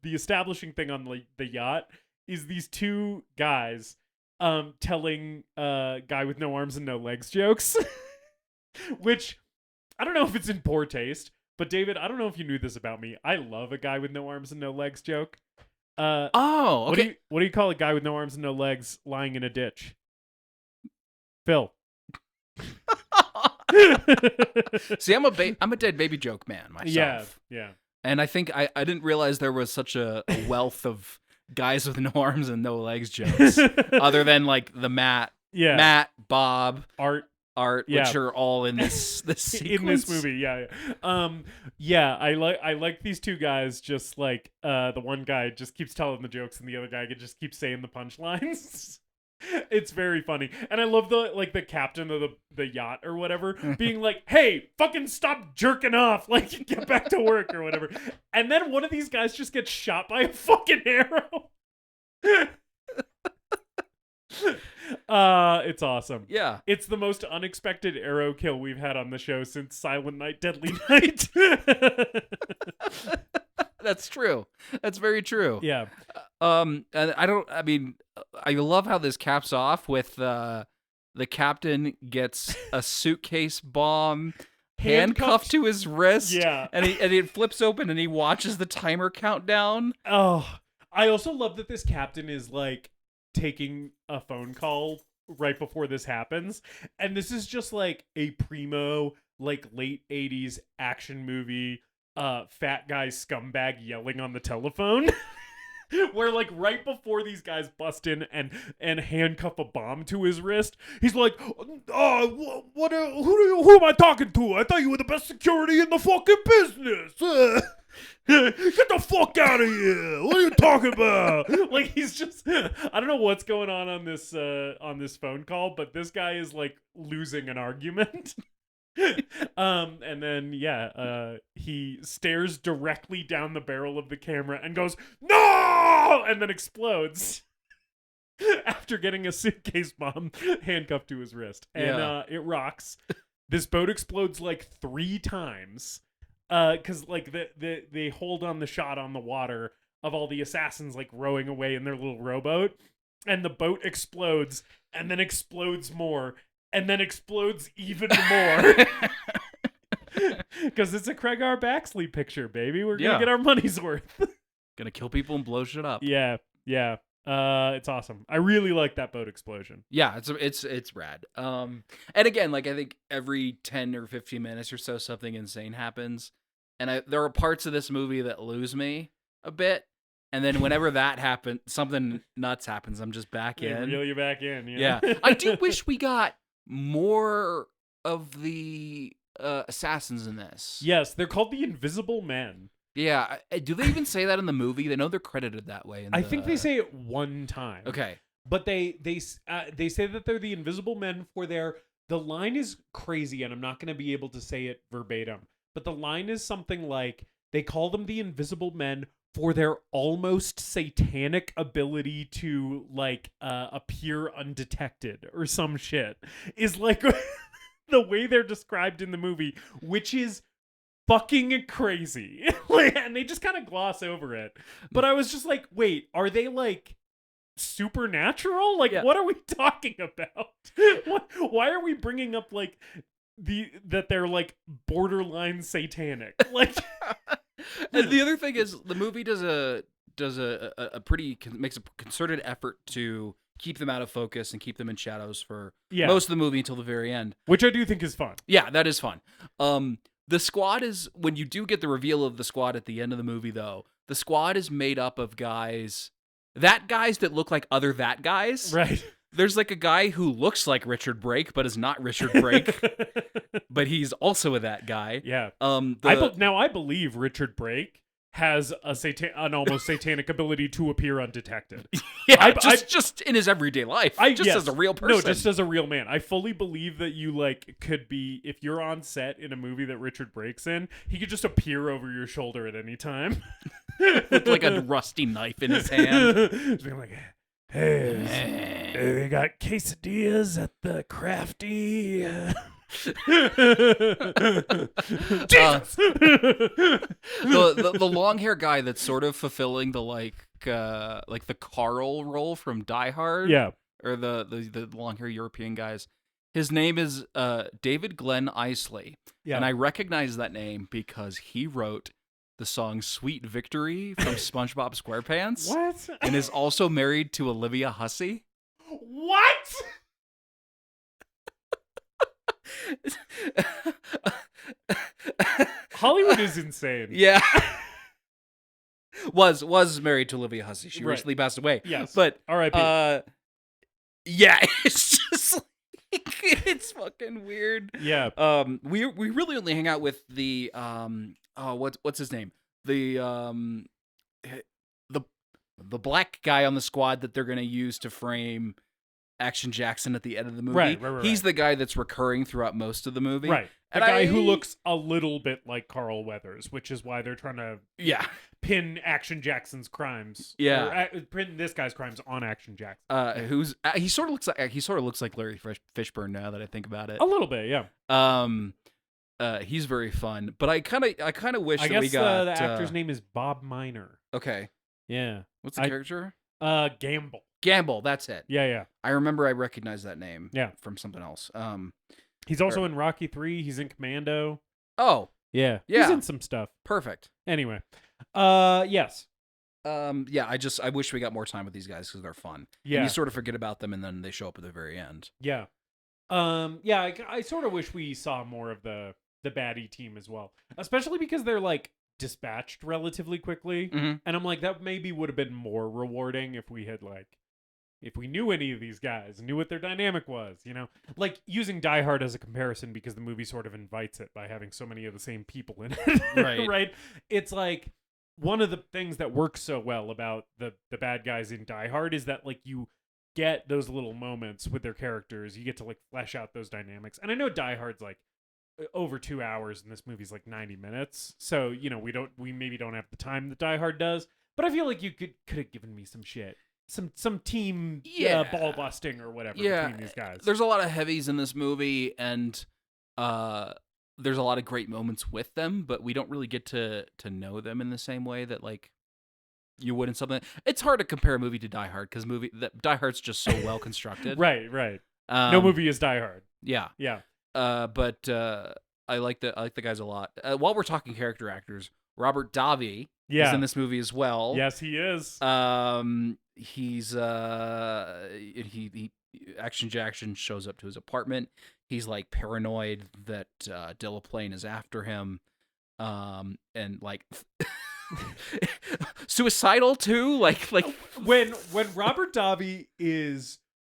the establishing thing on the yacht is these two guys telling guy with no arms and no legs jokes, which I don't know if it's in poor taste, but David, I don't know if you knew this about me. I love a guy with no arms and no legs joke. Okay. What do you call a guy with no arms and no legs lying in a ditch? Phil. See, I'm a dead baby joke man myself. Yeah. And I think I didn't realize there was such a wealth of guys with no arms and no legs jokes, other than like the Matt, Bob, Art, which are all in this sequence. In this movie. I like these two guys. Just like the one guy just keeps telling the jokes, and the other guy just keeps saying the punchlines. It's very funny, and I love the captain of the yacht or whatever being like, "Hey, fucking stop jerking off! Like, get back to work or whatever." And then one of these guys just gets shot by a fucking arrow. It's awesome. Yeah, it's the most unexpected arrow kill we've had on the show since Silent Night, Deadly Night. That's true. That's very true. Yeah. And I love how this caps off with the captain gets a suitcase bomb handcuffed to his wrist. Yeah. And it flips open and he watches the timer count down. Oh, I also love that this captain is like taking a phone call right before this happens. And this is just like a primo, like late 80s action movie, fat guy scumbag yelling on the telephone. Where like right before these guys bust in and handcuff a bomb to his wrist, he's like, who am I talking to? I thought you were the best security in the fucking business. Get the fuck out of here. What are you talking about? Like, he's just, I don't know what's going on this phone call, but this guy is like losing an argument. And then he stares directly down the barrel of the camera and goes, "No!" and then explodes after getting a suitcase bomb handcuffed to his wrist. And it rocks. This boat explodes like 3 times because like they hold on the shot on the water of all the assassins like rowing away in their little rowboat, and the boat explodes and then explodes more and then explodes even more. Because it's a Craig R. Baxley picture, baby. We're going to get our money's worth. Gonna kill people and blow shit up. Yeah. It's awesome. I really like that boat explosion. Yeah, it's rad. And again, like I think every 10 or 15 minutes or so, something insane happens. And there are parts of this movie that lose me a bit. And then whenever that happens, something nuts happens. I'm just back in. Reel you back in. Yeah. I do wish we got more of the assassins in this. Yes, they're called the Invisible Men. Yeah. Do they even say that in the movie? They know they're credited that way. I think they say it one time. Okay. But they say that they're the Invisible Men for the line is crazy, and I'm not going to be able to say it verbatim. But the line is something like, they call them the Invisible Men for their almost satanic ability to like appear undetected or some shit, is like the way they're described in the movie, which is fucking crazy. And they just kind of gloss over it. But I was just like, wait, are they like supernatural? Like, what are we talking about? Why are we bringing up like that they're like borderline satanic? Like, and the other thing is, the movie makes a concerted effort to keep them out of focus and keep them in shadows for most of the movie until the very end, which I do think is fun. Yeah, that is fun. The squad is, when you do get the reveal of the squad at the end of the movie, though, the squad is made up of guys that look like other that guys. Right. There's like a guy who looks like Richard Brake, but is not Richard Brake, but he's also a that guy. Yeah. I believe Richard Brake has an almost satanic ability to appear undetected. Yeah, just in his everyday life. As a real person. No, just as a real man. I fully believe that you like could be, if you're on set in a movie that Richard Brake's in, he could just appear over your shoulder at any time. With like a rusty knife in his hand. Just being like, hey, they got quesadillas at the Crafty. The long hair guy that's sort of fulfilling the like the Carl role from Die Hard. Yeah. Or the long hair European guys. His name is David Glenn Isley. Yeah. And I recognize that name because he wrote the song Sweet Victory from SpongeBob SquarePants. What? And is also married to Olivia Hussey. What? Hollywood is insane. Yeah. was married to Olivia Hussey. She recently passed away. Yes. But R.I.P. Yeah, it's just like, it's fucking weird. Yeah. We really only hang out with the what's his name? The black guy on the squad that they're gonna use to frame Action Jackson at the end of the movie. Right. He's the guy that's recurring throughout most of the movie. Right. The guy who looks a little bit like Carl Weathers, which is why they're trying to pin Action Jackson's crimes. Yeah. Or pin this guy's crimes on Action Jackson. He sort of looks like Larry Fishburne now that I think about it. A little bit, yeah. He's very fun, but I kind of wish that we I got guess the actor's name is Bob Miner. Okay. Yeah. What's the character? Gamble. Gamble, that's it. Yeah. I remember I recognized that name. Yeah. From something else. He's also in Rocky 3. He's in Commando. Oh. Yeah. Yeah. He's in some stuff. Perfect. Anyway. Yes. Yeah, I wish we got more time with these guys because they're fun. Yeah. And you sort of forget about them and then they show up at the very end. Yeah. I sort of wish we saw more of the baddie team as well. Especially because they're like dispatched relatively quickly. And I'm like, that maybe would have been more rewarding if we had if we knew any of these guys, knew what their dynamic was, like using Die Hard as a comparison because the movie sort of invites it by having so many of the same people in it. Right. Right. It's like one of the things that works so well about the bad guys in Die Hard is that like you get those little moments with their characters. You get to like flesh out those dynamics. And I know Die Hard's like over 2 hours and this movie's like 90 minutes. So, we maybe don't have the time that Die Hard does, but I feel like you could have given me some shit. Some team ball busting or whatever between these guys. There's a lot of heavies in this movie, and there's a lot of great moments with them, but we don't really get to know them in the same way that like you would in something. It's hard to compare a movie to Die Hard because Die Hard's just so well constructed. Right. No movie is Die Hard. Yeah. But I like the guys a lot. While we're talking character actors, Robert Davi is in this movie as well. Yes, he is. He's he Action Jackson shows up to his apartment. He's like paranoid that Delaplane is after him, and like suicidal too. Like when Robert Davi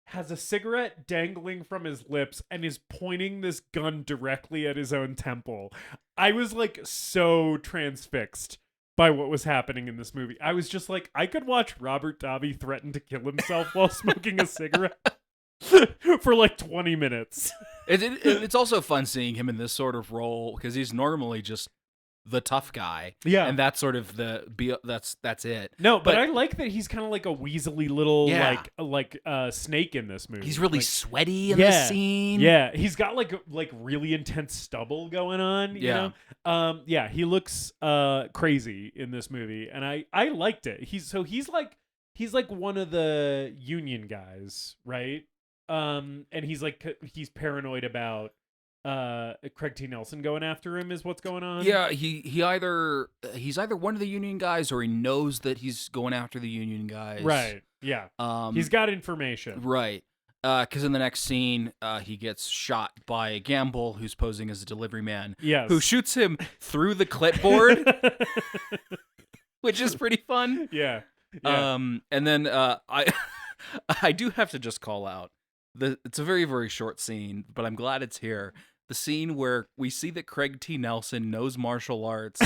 has a cigarette dangling from his lips and is pointing this gun directly at his own temple, I was like so transfixed by what was happening in this movie. I was just like, I could watch Robert Davi threaten to kill himself while smoking a cigarette for like 20 minutes. It's also fun seeing him in this sort of role because he's normally just the tough guy. Yeah. And that's sort of that's it. No, but I like that he's kind of like a weaselly little snake in this movie. He's really sweaty in this scene. Yeah, he's got like really intense stubble going on, you know? He looks crazy in this movie and I liked it. He's like one of the union guys, right? And he's paranoid about Craig T. Nelson going after him is what's going on. Yeah, he's either one of the union guys or he knows that he's going after the union guys. Right. Yeah. He's got information. Right. Because in the next scene, he gets shot by Gamble, who's posing as a delivery man. Yes. Who shoots him through the clipboard, which is pretty fun. Yeah. And then I do have to just call out it's a very, very short scene, but I'm glad it's here. The scene where we see that Craig T. Nelson knows martial arts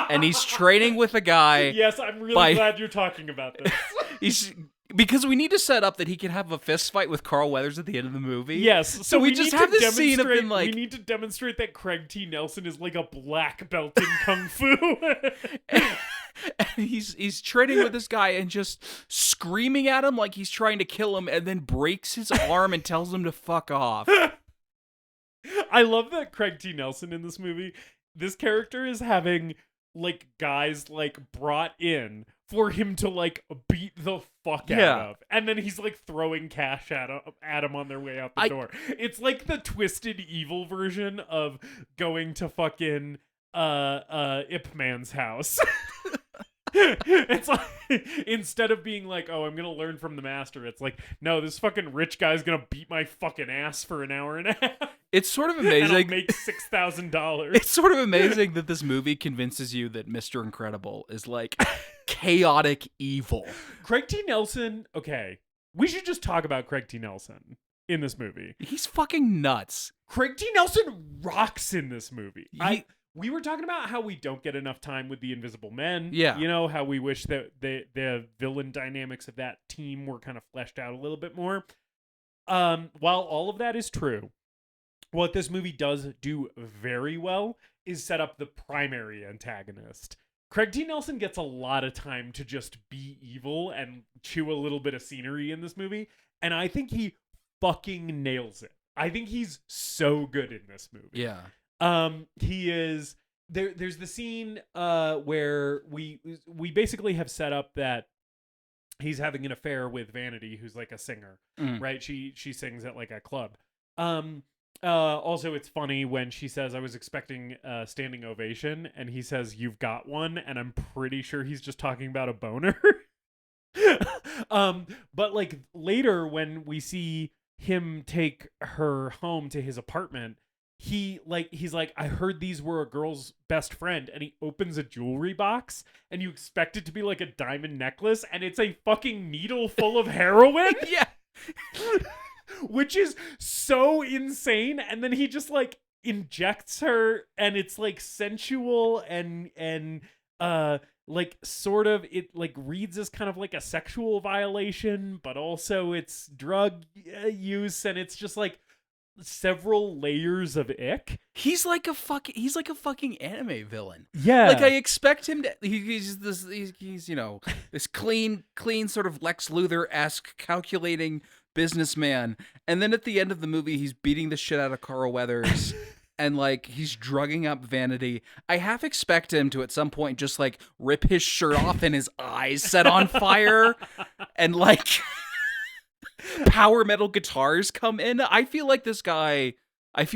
and he's training with a guy. Yes, I'm really glad you're talking about this. Because we need to set up that he can have a fist fight with Carl Weathers at the end of the movie. Yes. So we just have this scene of him like... We need to demonstrate that Craig T. Nelson is like a black belt in Kung Fu. And he's training with this guy and just screaming at him like he's trying to kill him and then breaks his arm and tells him to fuck off. I love that Craig T. Nelson in this movie, this character is having like guys like brought in for him to like beat the fuck out of. And then he's like throwing cash at him on their way out the door. It's like the twisted evil version of going to fucking Ip Man's house. It's like instead of being like, oh, I'm gonna learn from the master, it's like, no, this fucking rich guy's gonna beat my fucking ass for an hour and a half. It's sort of amazing. And I'll make $6,000. It's sort of amazing that this movie convinces you that Mr. Incredible is like chaotic evil. Craig T. Nelson, okay, we should just talk about Craig T. Nelson in this movie. He's fucking nuts. Craig T. Nelson rocks in this movie. We were talking about how we don't get enough time with the Invisible Men. Yeah. You know, how we wish that the villain dynamics of that team were kind of fleshed out a little bit more. While all of that is true, what this movie does do very well is set up the primary antagonist. Craig T. Nelson gets a lot of time to just be evil and chew a little bit of scenery in this movie, and I think he fucking nails it. I think he's so good in this movie. Yeah. He is there. There's the scene where we basically have set up that he's having an affair with Vanity, who's like a singer, right? She sings at like a club. Also, it's funny when she says, "I was expecting a standing ovation," and he says, "You've got one," and I'm pretty sure he's just talking about a boner. But like later when we see him take her home to his apartment, he's like, I heard these were a girl's best friend, and he opens a jewelry box, and you expect it to be like a diamond necklace, and it's a fucking needle full of heroin. Yeah. Which is so insane. And then he just like injects her, and it's like sensual and like sort of, it like reads as kind of like a sexual violation, but also it's drug use, and it's just like several layers of ick. He's like a fucking anime villain. Yeah. Like I expect him to he's you know, this clean sort of Lex Luthor-esque calculating businessman, and then at the end of the movie he's beating the shit out of Carl Weathers and like he's drugging up Vanity. I half expect him to at some point just like rip his shirt off and his eyes set on fire and like power metal guitars come in. I feel like this guy's a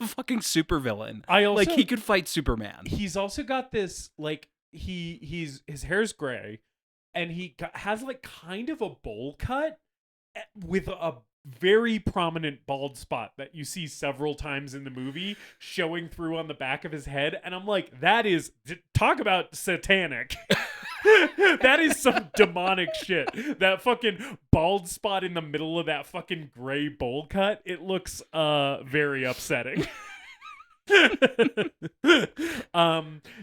fucking supervillain. Like he could fight Superman. He's also got this like his hair's gray, and he has like kind of a bowl cut with a very prominent bald spot that you see several times in the movie showing through on the back of his head, and I'm like, that is, talk about satanic. That is some demonic shit. That fucking bald spot in the middle of that fucking gray bowl cut, it looks very upsetting.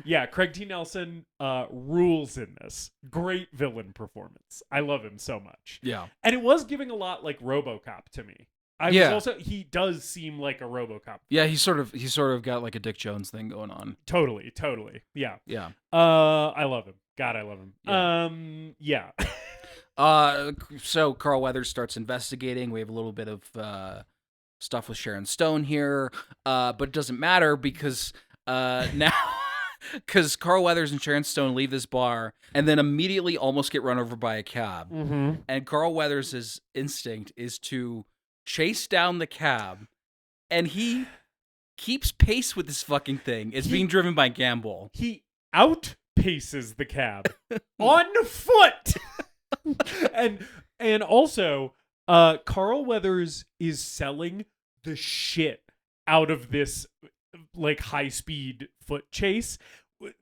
Yeah, Craig T. Nelson rules in this. Great villain performance. I love him so much. Yeah. And it was giving a lot like RoboCop to me. He does seem like a RoboCop. Yeah, he's sort of got like a Dick Jones thing going on. Totally. Yeah. Yeah. I love him. God, I love him. Yeah. So Carl Weathers starts investigating. We have a little bit of stuff with Sharon Stone here, but it doesn't matter because now because Carl Weathers and Sharon Stone leave this bar and then immediately almost get run over by a cab. Mm-hmm. And Carl Weathers' instinct is to chase down the cab, and he keeps pace with this fucking thing. It's being driven by Gamble. He outpaces the cab on foot. and also Carl Weathers is selling the shit out of this like high speed foot chase.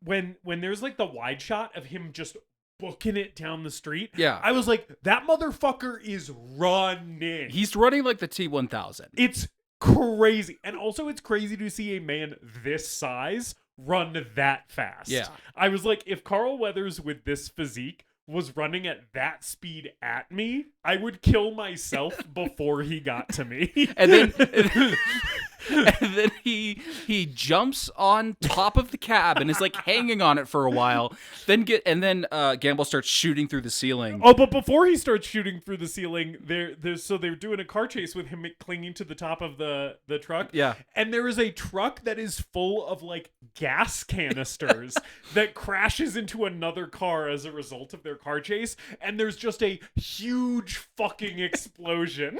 When there's like the wide shot of him just booking it down the street, yeah, I was like, that motherfucker is running. He's running like the T-1000. It's crazy. And also it's crazy to see a man this size run that fast. Yeah. I was like, if Carl Weathers with this physique was running at that speed at me, I would kill myself before he got to me. And then he jumps on top of the cab and is like hanging on it for a while. Then Gamble starts shooting through the ceiling. Oh, but before he starts shooting through the ceiling, they're doing a car chase with him clinging to the top of the truck. Yeah. And there is a truck that is full of like gas canisters that crashes into another car as a result of their car chase, and there's just a huge fucking explosion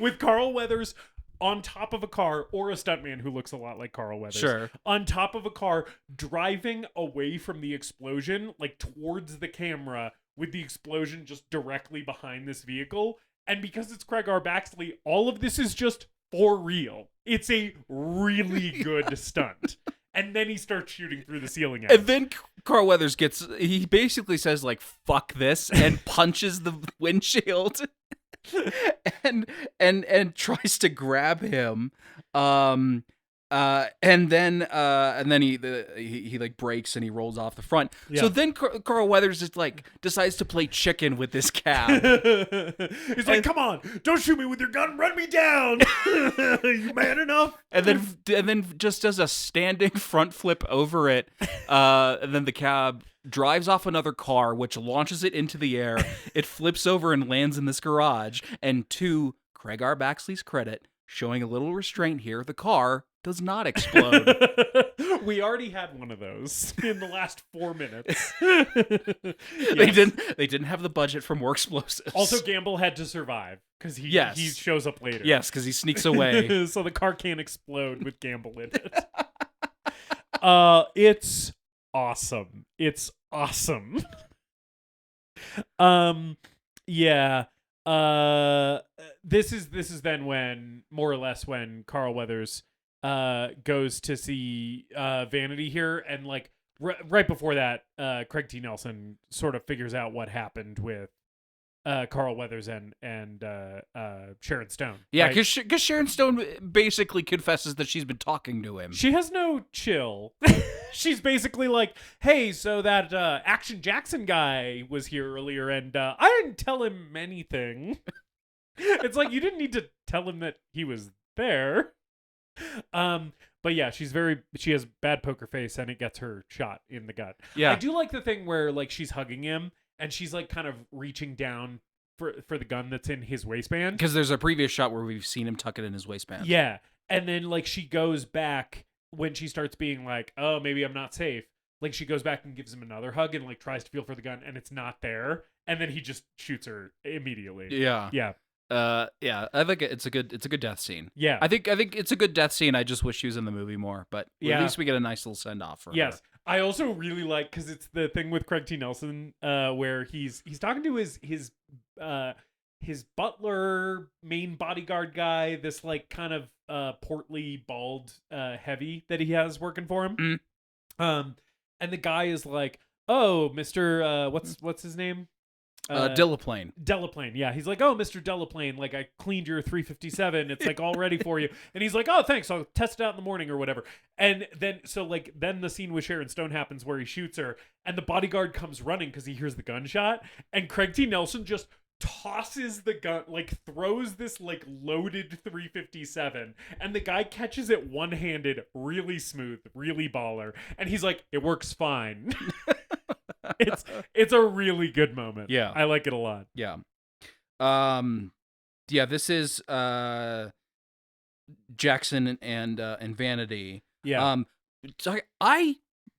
with Carl Weathers on top of a car, or a stuntman who looks a lot like Carl Weathers. Sure. On top of a car, driving away from the explosion, like towards the camera, with the explosion just directly behind this vehicle. And because it's Craig R. Baxley, all of this is just for real. It's a really good stunt. And then he starts shooting through the ceiling at And then Carl Weathers he basically says like, fuck this, and punches the windshield. and tries to grab him, and then he like breaks and he rolls off the front. Yeah. So then Carl Weathers just like decides to play chicken with this cab. He's like, "Come on, don't shoot me with your gun, run me down. You man enough?" And then just does a standing front flip over it. And then the cab drives off another car, which launches it into the air. It flips over and lands in this garage. And to Craig R. Baxley's credit, showing a little restraint here, the car does not explode. We already had one of those in the last 4 minutes. Yes. They didn't have the budget for more explosives. Also, Gamble had to survive because he shows up later. Yes, because he sneaks away. So the car can't explode with Gamble in it. It's awesome. It's awesome. Yeah. This is then when, more or less, when Carl Weathers goes to see Vanity here, and like right before that, Craig T. Nelson sort of figures out what happened with Carl Weathers and Sharon Stone. Yeah, right? because Sharon Stone basically confesses that she's been talking to him. She has no chill. She's basically like, hey, so that Action Jackson guy was here earlier, and I didn't tell him anything. It's like, you didn't need to tell him that he was there. But yeah, she has bad poker face, and it gets her shot in the gut. Yeah. I do like the thing where like she's hugging him, and she's like kind of reaching down for the gun that's in his waistband. Because there's a previous shot where we've seen him tuck it in his waistband. Yeah. And then like she goes back when she starts being like, oh, maybe I'm not safe. Like she goes back and gives him another hug and like tries to feel for the gun, and it's not there. And then he just shoots her immediately. Yeah. Yeah. Yeah, I think it's a good death scene. Yeah. I think it's a good death scene. I just wish she was in the movie more, but at least we get a nice little send off for her. I also really like, because it's the thing with Craig T. Nelson, where he's talking to his butler, main bodyguard guy, this like kind of portly, bald, heavy that he has working for him. Mm. And the guy is like, oh, Mr. What's his name? Delaplane. Delaplane, yeah. He's like, oh, Mr. Delaplane, like, I cleaned your 357. It's, like, all ready for you. And he's like, oh, thanks. I'll test it out in the morning or whatever. And then, so, like, then the scene with Sharon Stone happens where he shoots her, and the bodyguard comes running because he hears the gunshot, and Craig T. Nelson just tosses the gun, like, throws this, like, loaded 357, and the guy catches it one-handed, really smooth, really baller, and he's like, it works fine. It's a really good moment. Yeah. I like it a lot. Yeah. Yeah, this is Jackson and Vanity. Yeah. I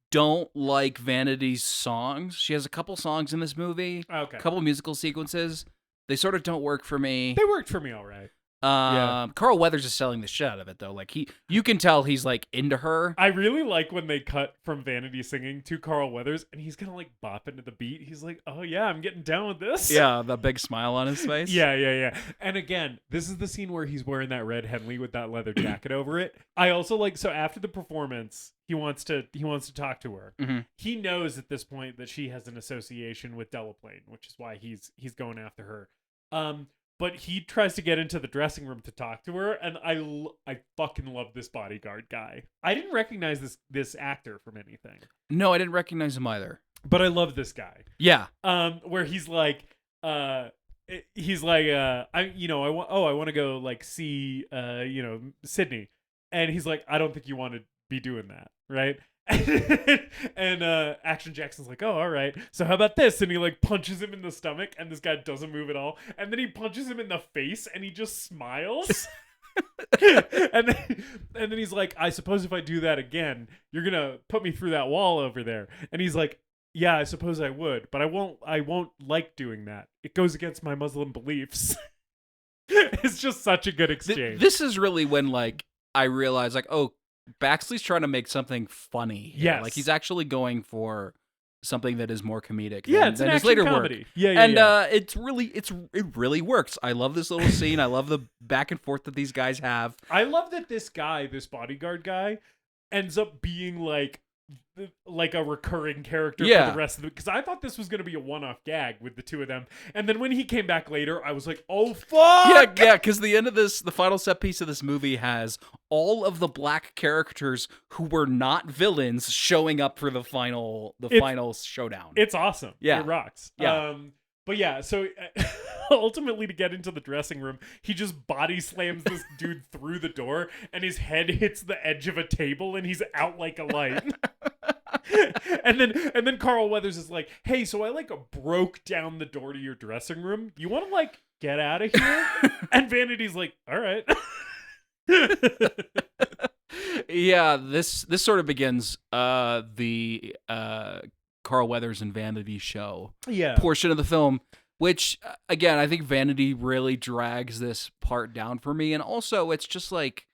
don't like Vanity's songs. She has a couple songs in this movie. Okay. A couple musical sequences. They sort of don't work for me. They worked for me all right. Carl Weathers is selling the shit out of it though. Like you can tell he's like into her. I really like when they cut from Vanity singing to Carl Weathers, and he's gonna like bop into the beat. He's like, "Oh yeah, I'm getting down with this." Yeah, the big smile on his face. Yeah. And again, this is the scene where he's wearing that red Henley with that leather jacket over it. I also like, so after the performance, he wants to talk to her. Mm-hmm. He knows at this point that she has an association with Delaplane, which is why he's going after her. But he tries to get into the dressing room to talk to her, and I fucking love this bodyguard guy. I didn't recognize this actor from anything. No, I didn't recognize him either. But I love this guy. Yeah. Where he's like, I want to go like see Sydney, and he's like, I don't think you want to be doing that, right? And Action Jackson's like, oh, all right, so how about this? And he like punches him in the stomach, and this guy doesn't move at all, and then he punches him in the face, and he just smiles. and then he's like, I suppose if I do that again, you're gonna put me through that wall over there. And he's like, yeah, I suppose I would, but I won't like doing that. It goes against my Muslim beliefs. It's just such a good exchange. This is really when like I realized like, oh, Baxley's trying to make something funny here. Yes. Like he's actually going for something that is more comedic it's than an his action later comedy. work. Yeah, and yeah. it really works. I love this little scene. I love the back and forth that these guys have. I love that this bodyguard guy, ends up being like a recurring character for the rest of it, because I thought this was going to be a one-off gag with the two of them, and then when he came back later, I was like, oh fuck! Yeah, because the end of this, the final set piece of this movie has all of the black characters who were not villains showing up for the final showdown. It's awesome. Yeah. It rocks. Yeah. But yeah, so ultimately to get into the dressing room, he just body slams this dude through the door, and his head hits the edge of a table, and he's out like a light. and then Carl Weathers is like, hey, so I like broke down the door to your dressing room. You want to like get out of here? And Vanity's like, all right. Yeah, this sort of begins the Carl Weathers and Vanity show portion of the film, which again, I think Vanity really drags this part down for me. And also it's just like,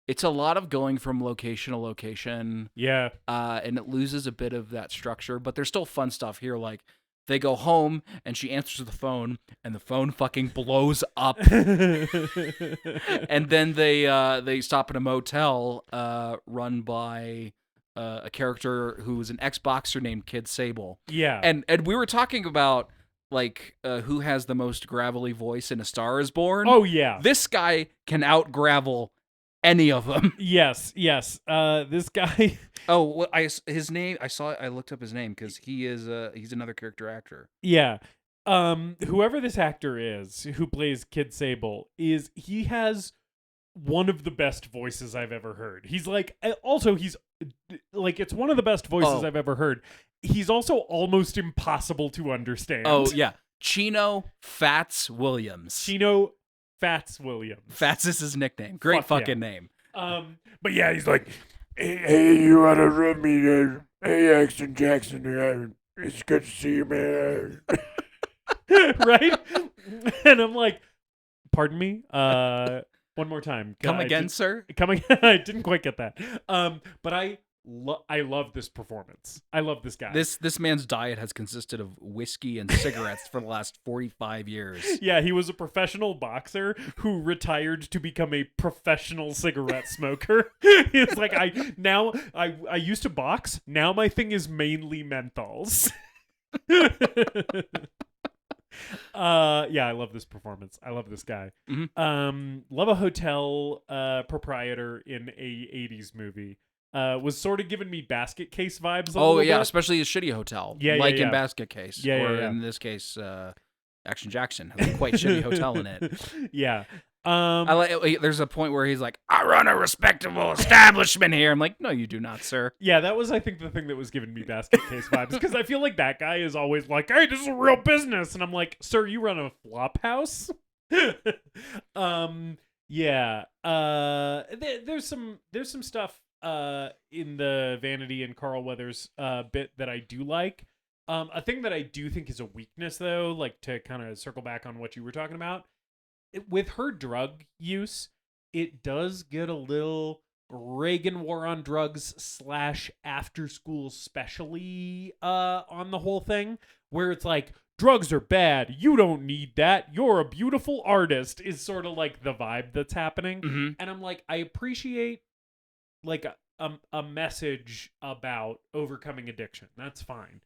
it's a lot of going from location to location. Yeah. And it loses a bit of that structure, but there's still fun stuff here. Like They go home, and she answers the phone, and the phone fucking blows up. And then they stop at a motel run by a character who's an ex-boxer named Kid Sable. Yeah. And we were talking about like who has the most gravelly voice in A Star Is Born. Oh yeah. This guy can out-gravel any of them. Yes. This guy. Oh, well, his name. I looked up his name because he's another character actor. Yeah. Whoever this actor is who plays Kid Sable he has one of the best voices I've ever heard. He's like, also he's like, it's one of the best voices I've ever heard. He's also almost impossible to understand. Oh yeah, Chino Fats Williams. Chino Fats Williams. Fats is his nickname. Great fucking name. But yeah, he's like, hey, you wanna run me there? Hey, Action Jackson, it's good to see you, man. right? And I'm like, pardon me? One more time. Come again, sir? Come again? I didn't quite get that. But I love this performance. I love this guy. This man's diet has consisted of whiskey and cigarettes for the last 45 years. Yeah, he was a professional boxer who retired to become a professional cigarette smoker. It's like I used to box. Now my thing is mainly menthols. Yeah, I love this performance. I love this guy. Mm-hmm. Love a hotel proprietor in a 80s movie. Was sort of giving me Basket Case vibes a little bit. Especially a shitty hotel. In Basket Case. In this case, Action Jackson has a quite shitty hotel in it. Yeah. There's a point where he's like, I run a respectable establishment here. I'm like, no, you do not, sir. Yeah, that was, I think, the thing that was giving me Basket Case vibes. Because I feel like that guy is always like, hey, this is a real business. And I'm like, sir, you run a flop house? Yeah. There's some stuff in the Vanity and Carl Weathers bit that I do like. A thing that I do think is a weakness, though, like to kind of circle back on what you were talking about, with her drug use, it does get a little Reagan War on Drugs / after school specially on the whole thing, where it's like, drugs are bad, you don't need that, you're a beautiful artist, is sort of like the vibe that's happening. Mm-hmm. And I'm like, I appreciate like a message about overcoming addiction. That's fine.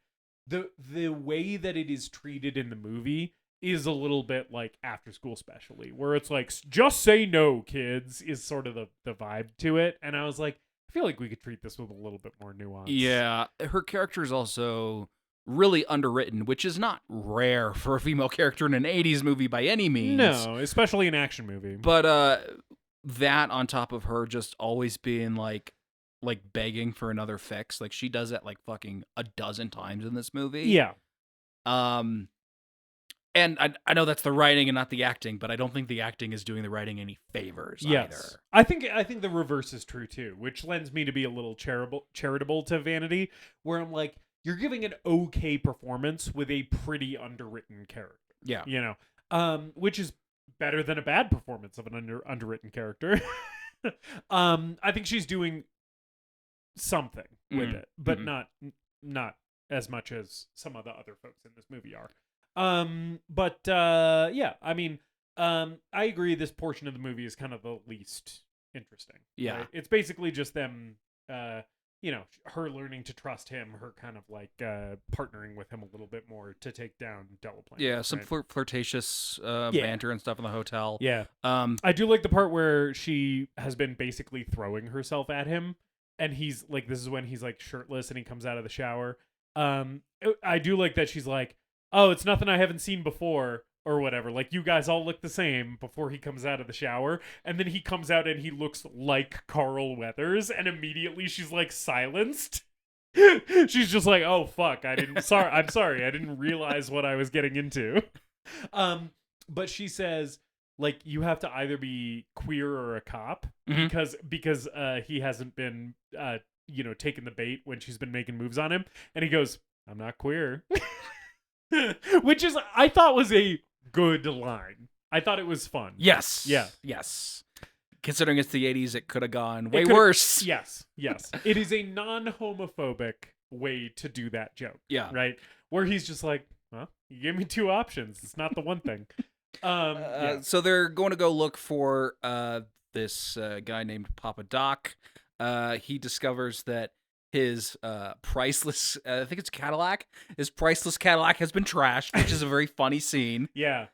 The way that it is treated in the movie is a little bit like After School Specially, where it's like, just say no, kids, is sort of the vibe to it. And I was like, I feel like we could treat this with a little bit more nuance. Yeah, her character is also really underwritten, which is not rare for a female character in an 80s movie by any means. No, especially an action movie. But that on top of her just always being like begging for another fix. Like, she does that like fucking a dozen times in this movie. Yeah. And I know that's the writing and not the acting, but I don't think the acting is doing the writing any favors either. I think the reverse is true too, which lends me to be a little charitable to Vanity, where I'm like, you're giving an okay performance with a pretty underwritten character. Yeah. You know, which is better than a bad performance of an underwritten character. I think she's doing something with it, but not as much as some of the other folks in this movie are. Yeah, I mean, I agree this portion of the movie is kind of the least interesting. Yeah. Right? It's basically just them, her learning to trust him, her kind of like partnering with him a little bit more to take down Delaplane. Yeah, some flirtatious banter and stuff in the hotel. Yeah. I do like the part where she has been basically throwing herself at him, and he's like, this is when he's like shirtless and he comes out of the shower. I do like that she's like, oh, it's nothing I haven't seen before, or whatever. Like, you guys all look the same before he comes out of the shower. And then he comes out and he looks like Carl Weathers, and immediately she's like silenced. She's just like, oh, fuck, I'm sorry, I didn't realize what I was getting into. But she says, like, you have to either be queer or a cop, because he hasn't been, taking the bait when she's been making moves on him. And he goes, I'm not queer. Which is, I thought, was a good line. I thought it was fun. Yes. Yeah. Yes. Considering it's the 80s, it could have gone way worse. Yes. It is a non-homophobic way to do that joke. Yeah. Right? Where he's just like, Well, you gave me two options. It's not the one thing. So they're going to go look for this guy named Papa Doc. He discovers that his priceless, I think it's Cadillac, his priceless Cadillac has been trashed, which is a very funny scene. Yeah.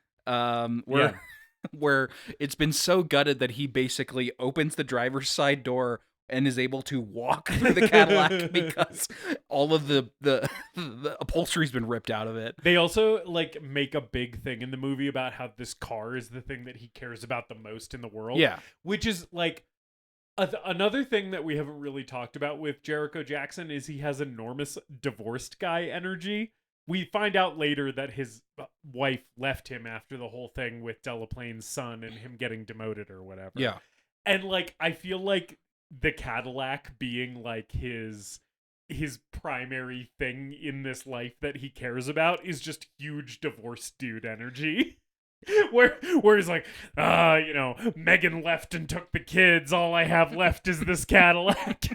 Where it's been so gutted that he basically opens the driver's side door and is able to walk through the Cadillac because all of the upholstery's been ripped out of it. They also like make a big thing in the movie about how this car is the thing that he cares about the most in the world. Yeah. Which is like another thing that we haven't really talked about with Jericho Jackson is he has enormous divorced guy energy. We find out later that his wife left him after the whole thing with Delaplane's son and him getting demoted or whatever. Yeah. And like I feel like the Cadillac being like his primary thing in this life that he cares about is just huge divorced dude energy. where he's like, Megan left and took the kids. All I have left is this Cadillac.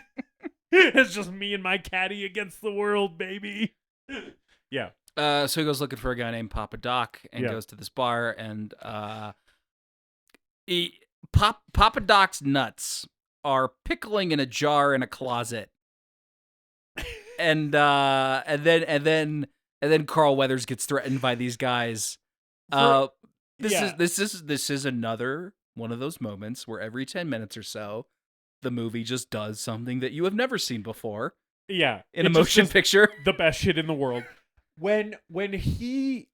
It's just me and my caddy against the world, baby. Yeah. So he goes looking for a guy named Papa Doc and goes to this bar, and Papa Doc's nuts are pickling in a jar in a closet. And then Carl Weathers gets threatened by these guys. This is another one of those moments where every 10 minutes or so the movie just does something that you have never seen before. Yeah. In a motion picture. The best shit in the world. When he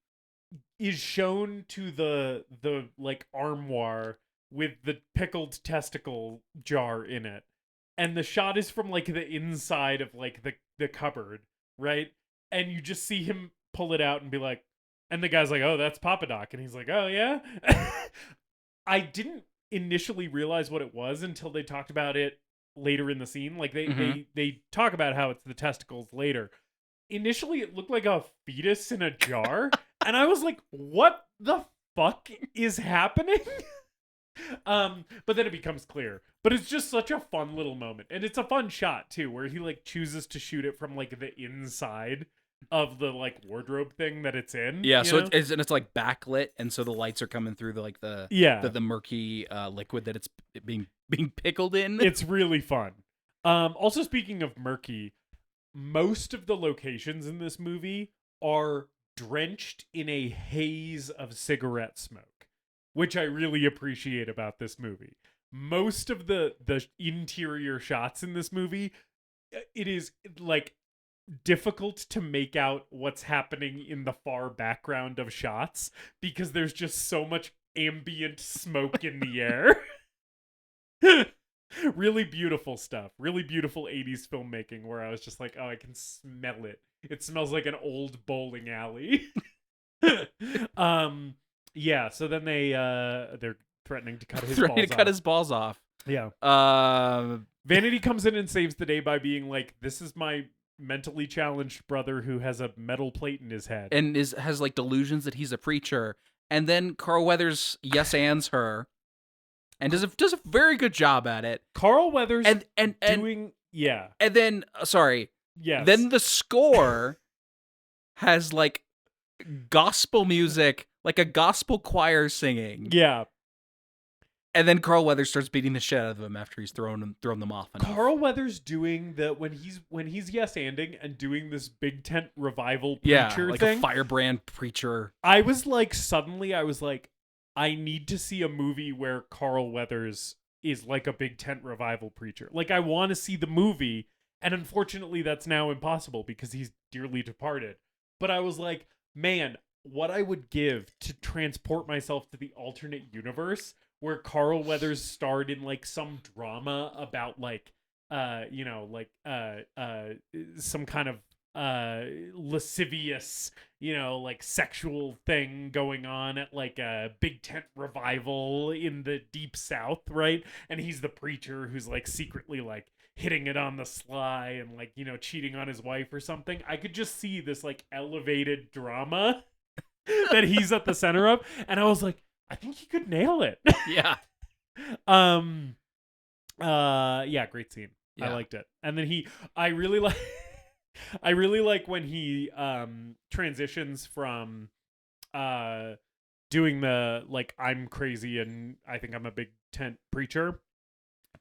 is shown to the like armoire with the pickled testicle jar in it, and the shot is from like the inside of like the cupboard, right? And you just see him pull it out and be like, and the guy's like, "Oh, that's Papa Doc," and he's like, "Oh yeah." I didn't initially realize what it was until they talked about it later in the scene. Like they talk about how it's the testicles later. Initially, it looked like a fetus in a jar, and I was like, "What the fuck is happening?" But then it becomes clear. But it's just such a fun little moment, and it's a fun shot too, where he like chooses to shoot it from like the inside of the like wardrobe thing that it's in. Yeah, so it's like backlit, and so the lights are coming through the murky liquid that it's being pickled in. It's really fun. Also, speaking of murky, most of the locations in this movie are drenched in a haze of cigarette smoke, which I really appreciate about this movie. Most of the interior shots in this movie, it is like difficult to make out what's happening in the far background of shots because there's just so much ambient smoke in the air. Really beautiful stuff. Really beautiful 80s filmmaking where I was just like, oh, I can smell it. It smells like an old bowling alley. Yeah, so then they're threatening to cut his balls off. Yeah. Vanity comes in and saves the day by being like, this is my mentally challenged brother who has a metal plate in his head. And has like delusions that he's a preacher. And then Carl Weathers yes-ands her. And does a very good job at it. Carl Weathers and doing And then then the score has like gospel music, like a gospel choir singing. Yeah. And then Carl Weathers starts beating the shit out of him after he's thrown them off enough. Carl Weathers doing when he's yes-anding and doing this big tent revival preacher like thing. A firebrand preacher. I was like, I need to see a movie where Carl Weathers is like a big tent revival preacher. Like, I want to see the movie, and unfortunately that's now impossible because he's dearly departed. But I was like, man, what I would give to transport myself to the alternate universe where Carl Weathers starred in like some drama about like some kind of lascivious, like sexual thing going on at like a big tent revival in the deep south, right? And he's the preacher who's like secretly like hitting it on the sly and like, cheating on his wife or something. I could just see this like elevated drama that he's at the center of, and I was like, I think he could nail it. Yeah. Yeah, great scene. Yeah. I liked it. And then I really like I really like when he transitions from doing the like I'm crazy and I think I'm a big tent preacher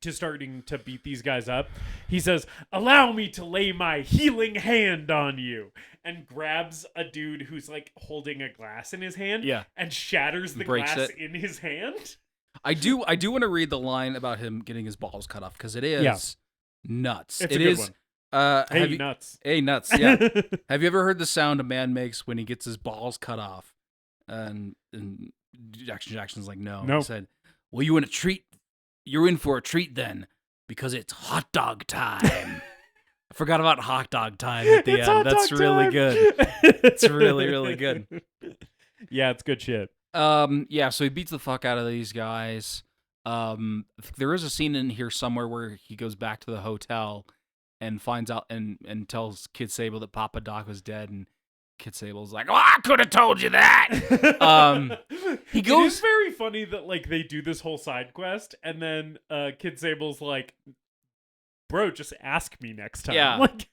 to starting to beat these guys up. He says, "Allow me to lay my healing hand on you," and grabs a dude who's like holding a glass in his hand and shatters the glass in his hand. I do want to read the line about him getting his balls cut off because it is nuts. It's a good one. Nuts. Hey, nuts. Yeah. Have you ever heard the sound a man makes when he gets his balls cut off? And Jackson's like, no. He said, well, you want a treat? You're in for a treat then, because it's hot dog time. I forgot about hot dog time at the end. That's really good. It's really, really good. Yeah, it's good shit. Yeah, so he beats the fuck out of these guys. There is a scene in here somewhere where he goes back to the hotel and finds out and tells Kid Sable that Papa Doc was dead, and Kid Sable's like, "Oh, I could have told you that." He goes. It is very funny that like they do this whole side quest, and then Kid Sable's like, "Bro, just ask me next time." Yeah. Like,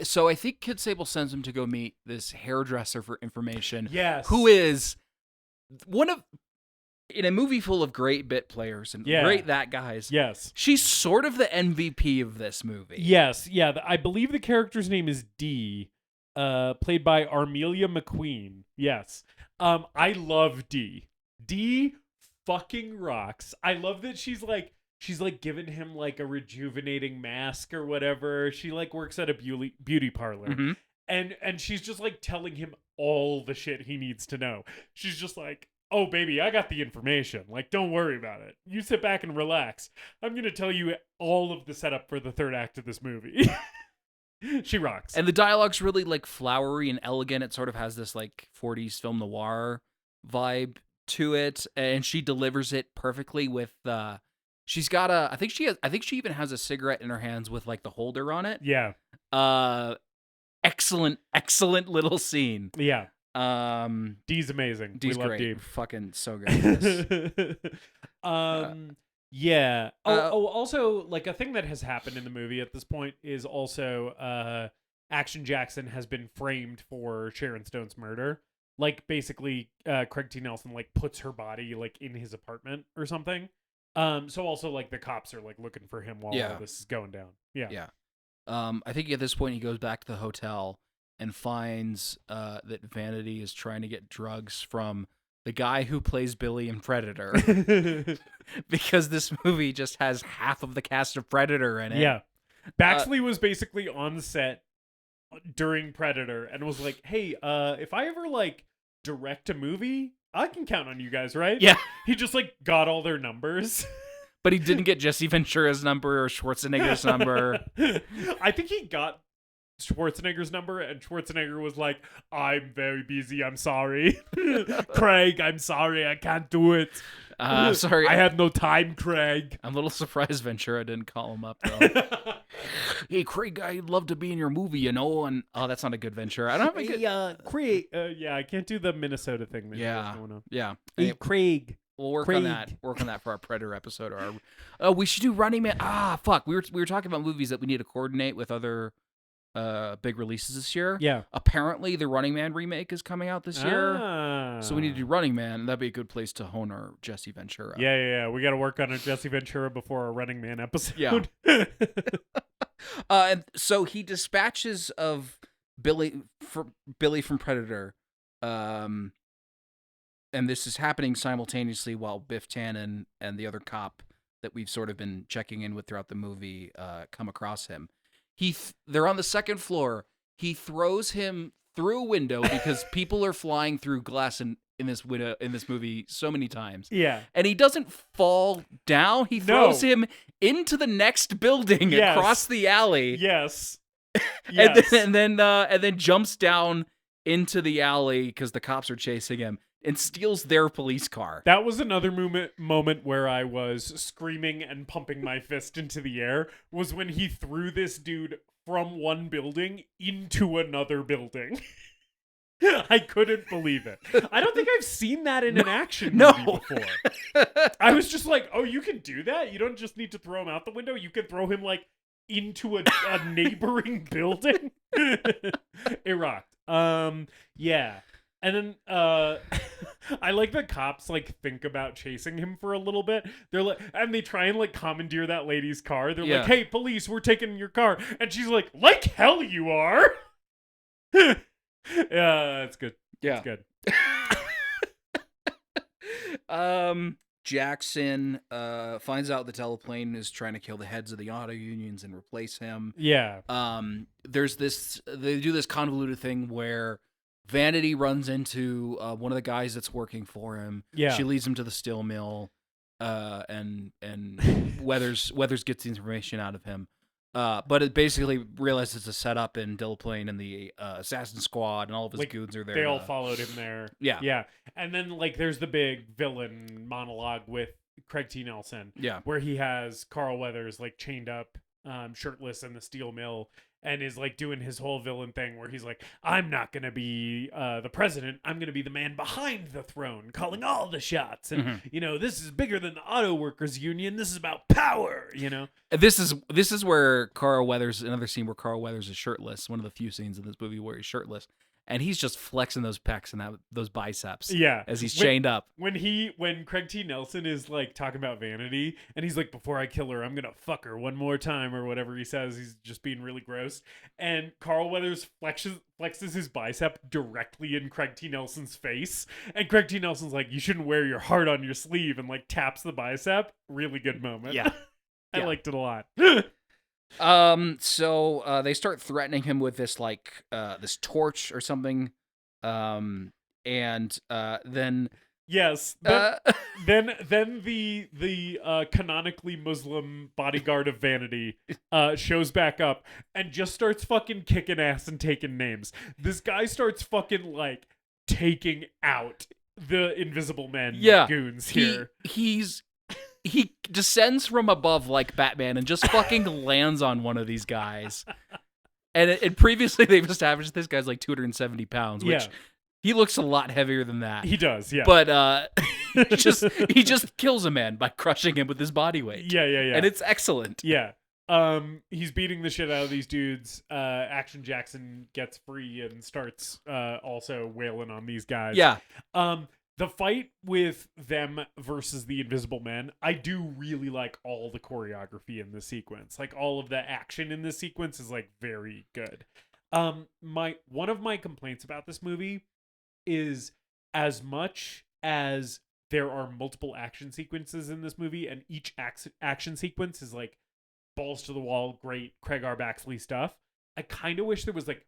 so I think Kid Sable sends him to go meet this hairdresser for information. Yes. Who is one of in a movie full of great bit players and great that guys. Yes. She's sort of the MVP of this movie. Yes. Yeah. I believe the character's name is Dee. Played by Armelia McQueen. Yes. I love Dee. Dee fucking rocks. I love that she's like giving him like a rejuvenating mask or whatever. She like works at a beauty parlor. Mm-hmm. And she's just like telling him all the shit he needs to know. She's just like, "Oh baby, I got the information. Like, don't worry about it. You sit back and relax. I'm going to tell you all of the setup for the third act of this movie." She rocks. And the dialogue's really like flowery and elegant. It sort of has this like 40s film noir vibe to it, and she delivers it perfectly with she's got I think she even has a cigarette in her hands with like the holder on it. Yeah. Excellent little scene. Yeah. Dee's amazing. Dee's we love great. Dee. Fucking so good. Yeah. Also, like a thing that has happened in the movie at this point is also Action Jackson has been framed for Sharon Stone's murder. Like basically, Craig T. Nelson like puts her body like in his apartment or something. So also like the cops are like looking for him while all this is going down. Yeah. Yeah. I think at this point he goes back to the hotel and finds that Vanity is trying to get drugs from the guy who plays Billy in Predator. Because this movie just has half of the cast of Predator in it. Yeah. Baxley was basically on set during Predator and was like, "Hey, if I ever like direct a movie, I can count on you guys, right?" Yeah. He just like got all their numbers. But he didn't get Jesse Ventura's number or Schwarzenegger's number. I think he got Schwarzenegger's number, and Schwarzenegger was like, "I'm very busy, I'm sorry." "Craig, I'm sorry, I can't do it." Sorry. "I have no time, Craig." I'm a little surprised Ventura didn't call him up, though. "Hey, Craig, I'd love to be in your movie, you know?" And that's not a good Ventura. I don't have a good... Craig. Yeah, I can't do the Minnesota thing that was going on. Yeah. Hey, Craig. We'll work on that. Work on that for our Predator episode. Or we should do Running Man. Fuck. We were talking about movies that we need to coordinate with other big releases this year. Yeah. Apparently, the Running Man remake is coming out this year. So we need to do Running Man. That'd be a good place to hone our Jesse Ventura. Yeah. We got to work on a Jesse Ventura before our Running Man episode. Yeah. And so he dispatches of Billy from Predator. And this is happening simultaneously while Biff Tannen and the other cop that we've sort of been checking in with throughout the movie come across him. They're on the second floor. He throws him through a window because people are flying through glass in this window in this movie so many times. Yeah. And he doesn't fall down. He throws him into the next building across the alley. Yes. And then jumps down into the alley because the cops are chasing him and steals their police car. That was another moment where I was screaming and pumping my fist into the air, was when he threw this dude from one building into another building. I couldn't believe it. I don't think I've seen that in an action movie before. I was just like, oh, you can do that? You don't just need to throw him out the window? You can throw him, like, into a neighboring building. It rocked. Yeah. And then I like the cops like think about chasing him for a little bit. They're like, and they try and like commandeer that lady's car. They're like, "Hey, police, we're taking your car." And she's like hell you are. Yeah, it's good. Yeah. It's good. Jackson finds out the teleplane is trying to kill the heads of the auto unions and replace him. Yeah. They do this convoluted thing where Vanity runs into one of the guys that's working for him. Yeah. She leads him to the steel mill, and Weathers gets the information out of him. But it basically realizes it's a setup, and Delaplane and the assassin squad and all of his goons are there. They all followed him there. Yeah. Yeah. And then like there's the big villain monologue with Craig T. Nelson. Yeah. Where he has Carl Weathers like chained up, shirtless in the steel mill, and is like doing his whole villain thing where he's like, "I'm not gonna be the president. I'm gonna be the man behind the throne, calling all the shots. And you know, this is bigger than the auto workers union. This is about power. You know." This is where Carl Weathers, another scene where Carl Weathers is shirtless. One of the few scenes in this movie where he's shirtless. And he's just flexing those pecs and those biceps. Yeah. As he's chained up. When Craig T. Nelson is like talking about Vanity, and he's like, "Before I kill her, I'm gonna fuck her one more time," or whatever he says. He's just being really gross. And Carl Weathers flexes his bicep directly in Craig T. Nelson's face. And Craig T. Nelson's like, "You shouldn't wear your heart on your sleeve," and like taps the bicep. Really good moment. Yeah. I liked it a lot. So they start threatening him with this this torch or something, and then yes, then the canonically Muslim bodyguard of Vanity shows back up and just starts fucking kicking ass and taking names. This guy starts fucking like taking out the Invisible Men goons here. He descends from above like Batman and just fucking lands on one of these guys. And previously they've established this guy's like 270 pounds, which he looks a lot heavier than that. He does, yeah. But he just kills a man by crushing him with his body weight. Yeah. And it's excellent. Yeah. He's beating the shit out of these dudes. Action Jackson gets free and starts also wailing on these guys. Yeah. The fight with them versus the Invisible Men, I do really like all the choreography in this sequence. Like all of the action in this sequence is like very good. One of my complaints about this movie is as much as there are multiple action sequences in this movie, and each action sequence is like balls to the wall, great Craig R. Baxley stuff. I kind of wish there was like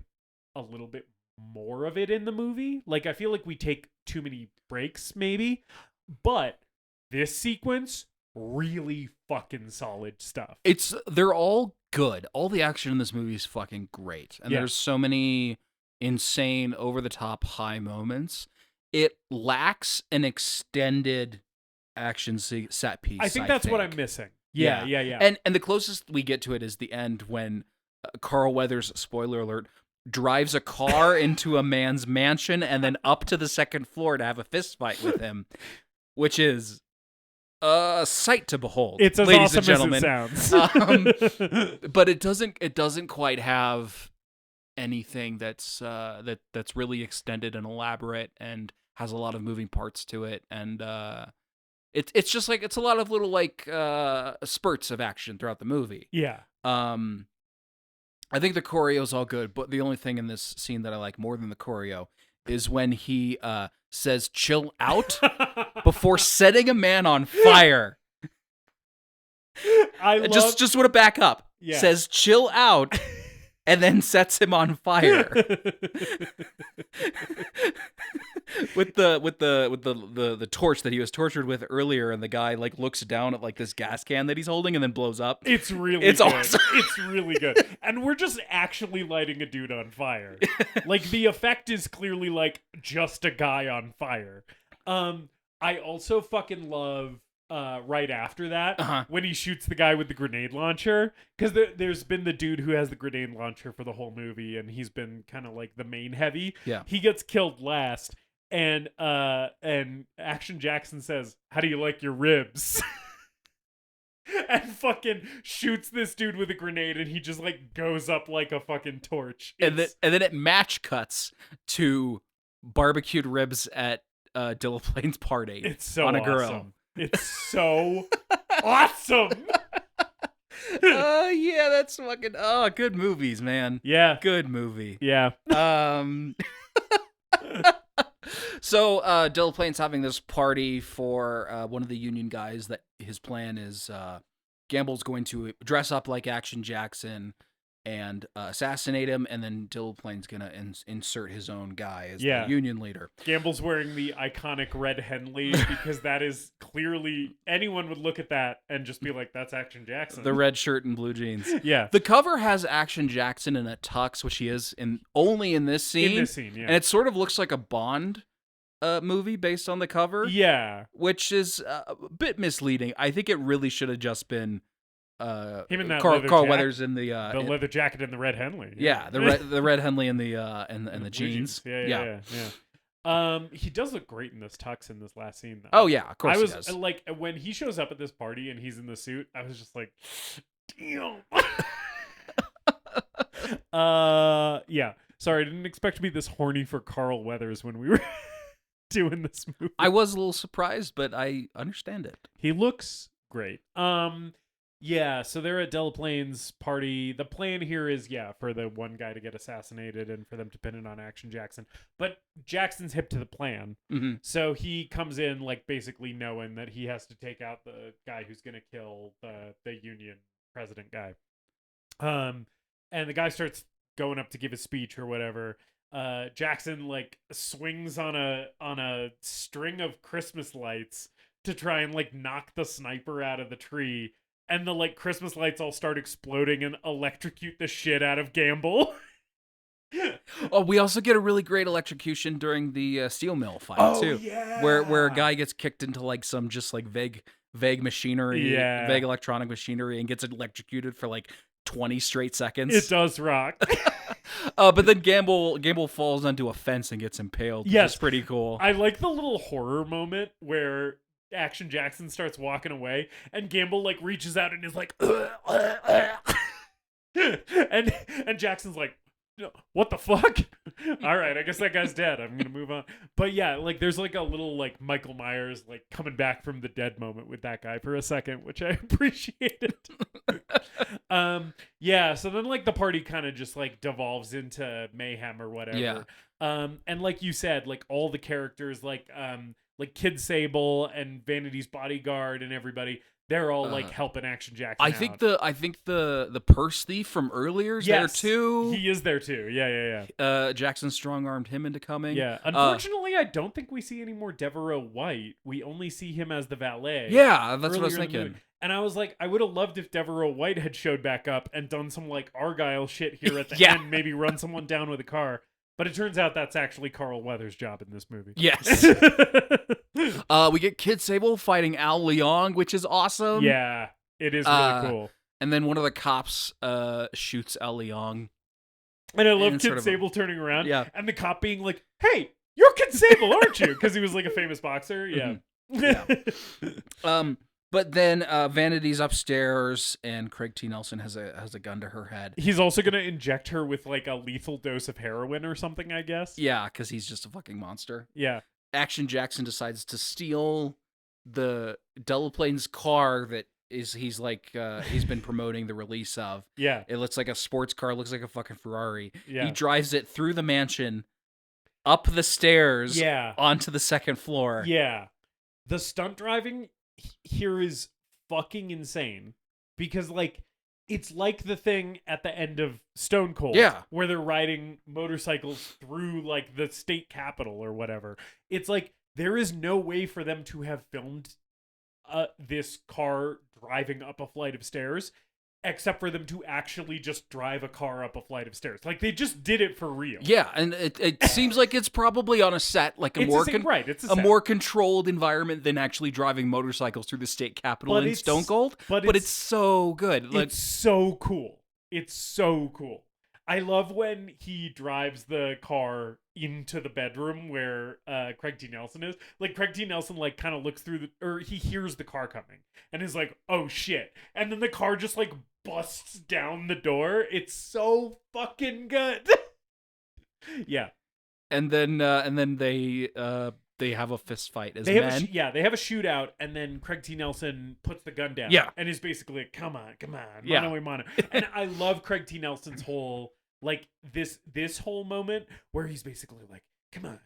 a little bit more of it in the movie. Like I feel like we take too many breaks maybe, but this sequence really fucking solid stuff. They're all good. All the action in this movie is fucking great. And there's so many insane over the top high moments. It lacks an extended action set piece. I think that's what I'm missing. Yeah. And the closest we get to it is the end when Carl Weathers, spoiler alert, drives a car into a man's mansion and then up to the second floor to have a fist fight with him, which is a sight to behold. It's as ladies awesome and gentlemen. as it sounds. But it doesn't quite have anything that's really extended and elaborate and has a lot of moving parts to it, and it's just like it's a lot of little like spurts of action throughout the movie. Yeah. I think the choreo's all good, but the only thing in this scene that I like more than the choreo is when he says "chill out" before setting a man on fire. Just want to back up. Yeah. Says "chill out" and then sets him on fire. with the torch that he was tortured with earlier, and the guy like looks down at like this gas can that he's holding and then blows up. It's good. Awesome. It's really good. And we're just actually lighting a dude on fire. Like the effect is clearly like just a guy on fire. I also fucking love right after that when he shoots the guy with the grenade launcher, because there's been the dude who has the grenade launcher for the whole movie, and he's been kind of like the main heavy. Yeah, he gets killed last, and Action Jackson says, "How do you like your ribs?" and fucking shoots this dude with a grenade, and he just like goes up like a fucking torch. And then it match cuts to barbecued ribs at Delaplane's party. It's so on a grill. awesome. It's so awesome. Yeah, that's fucking good movies, man. Yeah. Good movie. Yeah. So Delaplane's having this party for one of the Union guys. That his plan is Gamble's going to dress up like Action Jackson and assassinate him, and then Delaplane's gonna insert his own guy as the Union leader. Gamble's wearing the iconic red Henley because that is clearly, anyone would look at that and just be like, that's Action Jackson. The red shirt and blue jeans. Yeah. The cover has Action Jackson in a tux, which he is only in this scene. In this scene, yeah. And it sort of looks like a Bond movie based on the cover. Yeah. Which is a bit misleading. I think it really should have just been him in that Carl Weathers in the leather jacket and the red Henley. Yeah, the red Henley and the jeans. Yeah. He does look great in this tux in this last scene, though. Oh yeah, of course he does. I was like, when he shows up at this party and he's in the suit, I was just like, damn. Yeah. Sorry, I didn't expect to be this horny for Carl Weathers when we were doing this movie. I was a little surprised, but I understand it. He looks great. Yeah, so they're at Delaplane's party. The plan here is, for the one guy to get assassinated and for them to pin it on Action Jackson. But Jackson's hip to the plan. Mm-hmm. So he comes in, like, basically knowing that he has to take out the guy who's going to kill the Union president guy. And the guy starts going up to give a speech or whatever. Jackson, like, swings on a string of Christmas lights to try and, like, knock the sniper out of the tree. And the, like, Christmas lights all start exploding and electrocute the shit out of Gamble. Oh, we also get a really great electrocution during the steel mill fight, too. Yeah. Where a guy gets kicked into, like, some just, like, vague machinery, vague electronic machinery, and gets electrocuted for, like, 20 straight seconds. It does rock. But then Gamble falls onto a fence and gets impaled. Yes. Which is pretty cool. I like the little horror moment where Action Jackson starts walking away and Gamble like reaches out and is like and Jackson's like, what the fuck? All right, I guess that guy's dead. I'm gonna move on. But yeah, like there's like a little like Michael Myers like coming back from the dead moment with that guy for a second, which I appreciated. Yeah, so then like the party kind of just like devolves into mayhem or whatever. Yeah. And like you said, like all the characters like Kid Sable and Vanity's bodyguard and everybody, they're all like helping Action Jackson I think the purse thief from earlier is there too. He is there too. Yeah. Jackson strong-armed him into coming. Yeah. Unfortunately, I don't think we see any more Devereaux White. We only see him as the valet. Yeah, that's what I was thinking. And I was like, I would have loved if Devereaux White had showed back up and done some like Argyle shit here at the end, maybe run someone down with a car. But it turns out that's actually Carl Weathers' job in this movie. Yes. We get Kid Sable fighting Al Leong, which is awesome. Yeah, it is really cool. And then one of the cops shoots Al Leong. And I love Kid Sable turning around. Yeah. And the cop being like, hey, you're Kid Sable, aren't you? Because he was like a famous boxer. Yeah. Yeah. But then Vanity's upstairs, and Craig T. Nelson has a gun to her head. He's also going to inject her with, like, a lethal dose of heroin or something, I guess. Yeah, because he's just a fucking monster. Yeah. Action Jackson decides to steal the Delaplane's car that he's been promoting the release of. Yeah. It looks like a sports car, looks like a fucking Ferrari. Yeah. He drives it through the mansion, up the stairs, onto the second floor. Yeah. The stunt driving here is fucking insane because like it's like the thing at the end of Stone Cold where they're riding motorcycles through like the state capitol or whatever. It's like there is no way for them to have filmed this car driving up a flight of stairs except for them to actually just drive a car up a flight of stairs. Like, they just did it for real. Yeah, and it seems like it's probably on a set, like it's a more controlled environment than actually driving motorcycles through the state capitol in Stone Cold. But it's so good. It's so cool. It's so cool. I love when he drives the car into the bedroom where Craig T. Nelson is. Like, Craig T. Nelson, like, kind of looks through or he hears the car coming and is like, oh shit. And then the car just, like, busts down the door. It's so fucking good. Yeah. And then they have a fist fight as men. They have a shootout, and then Craig T. Nelson puts the gun down. Yeah. And is basically like, come on, Yeah. mano a mano. And I love Craig T. Nelson's whole, like, this whole moment where he's basically like, come on.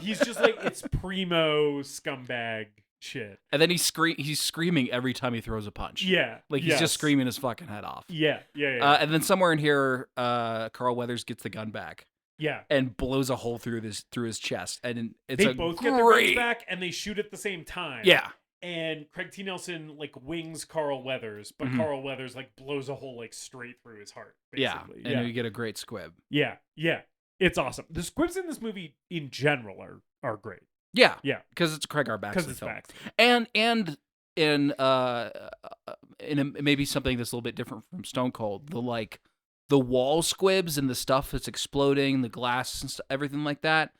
He's just like, it's primo scumbag shit. And then he's screaming every time he throws a punch. Yeah. Like, he's just screaming his fucking head off. Yeah. And then somewhere in here, Carl Weathers gets the gun back. Yeah. And blows a hole through his chest. And it's they both get their guns back, and they shoot at the same time. Yeah. And Craig T. Nelson, like, wings Carl Weathers, but Carl Weathers, like, blows a hole, like, straight through his heart, basically. And you get a great squib. Yeah. It's awesome. The squibs in this movie, in general, are great. Yeah. Yeah. Because it's Craig R. Baxley film. Baxley. And in maybe something that's a little bit different from Stone Cold, the wall squibs and the stuff that's exploding, the glass and everything like that,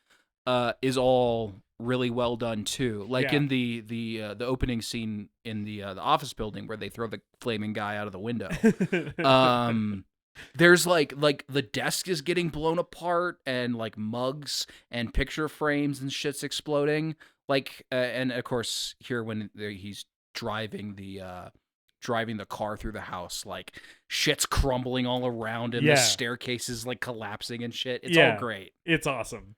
is all really well done too. Like in the opening scene in the office building where they throw the flaming guy out of the window. There's like the desk is getting blown apart, and like mugs and picture frames and shit's exploding. Like and of course here when he's driving the car through the house, like shit's crumbling all around and the staircase is like collapsing and shit. It's all great. It's awesome.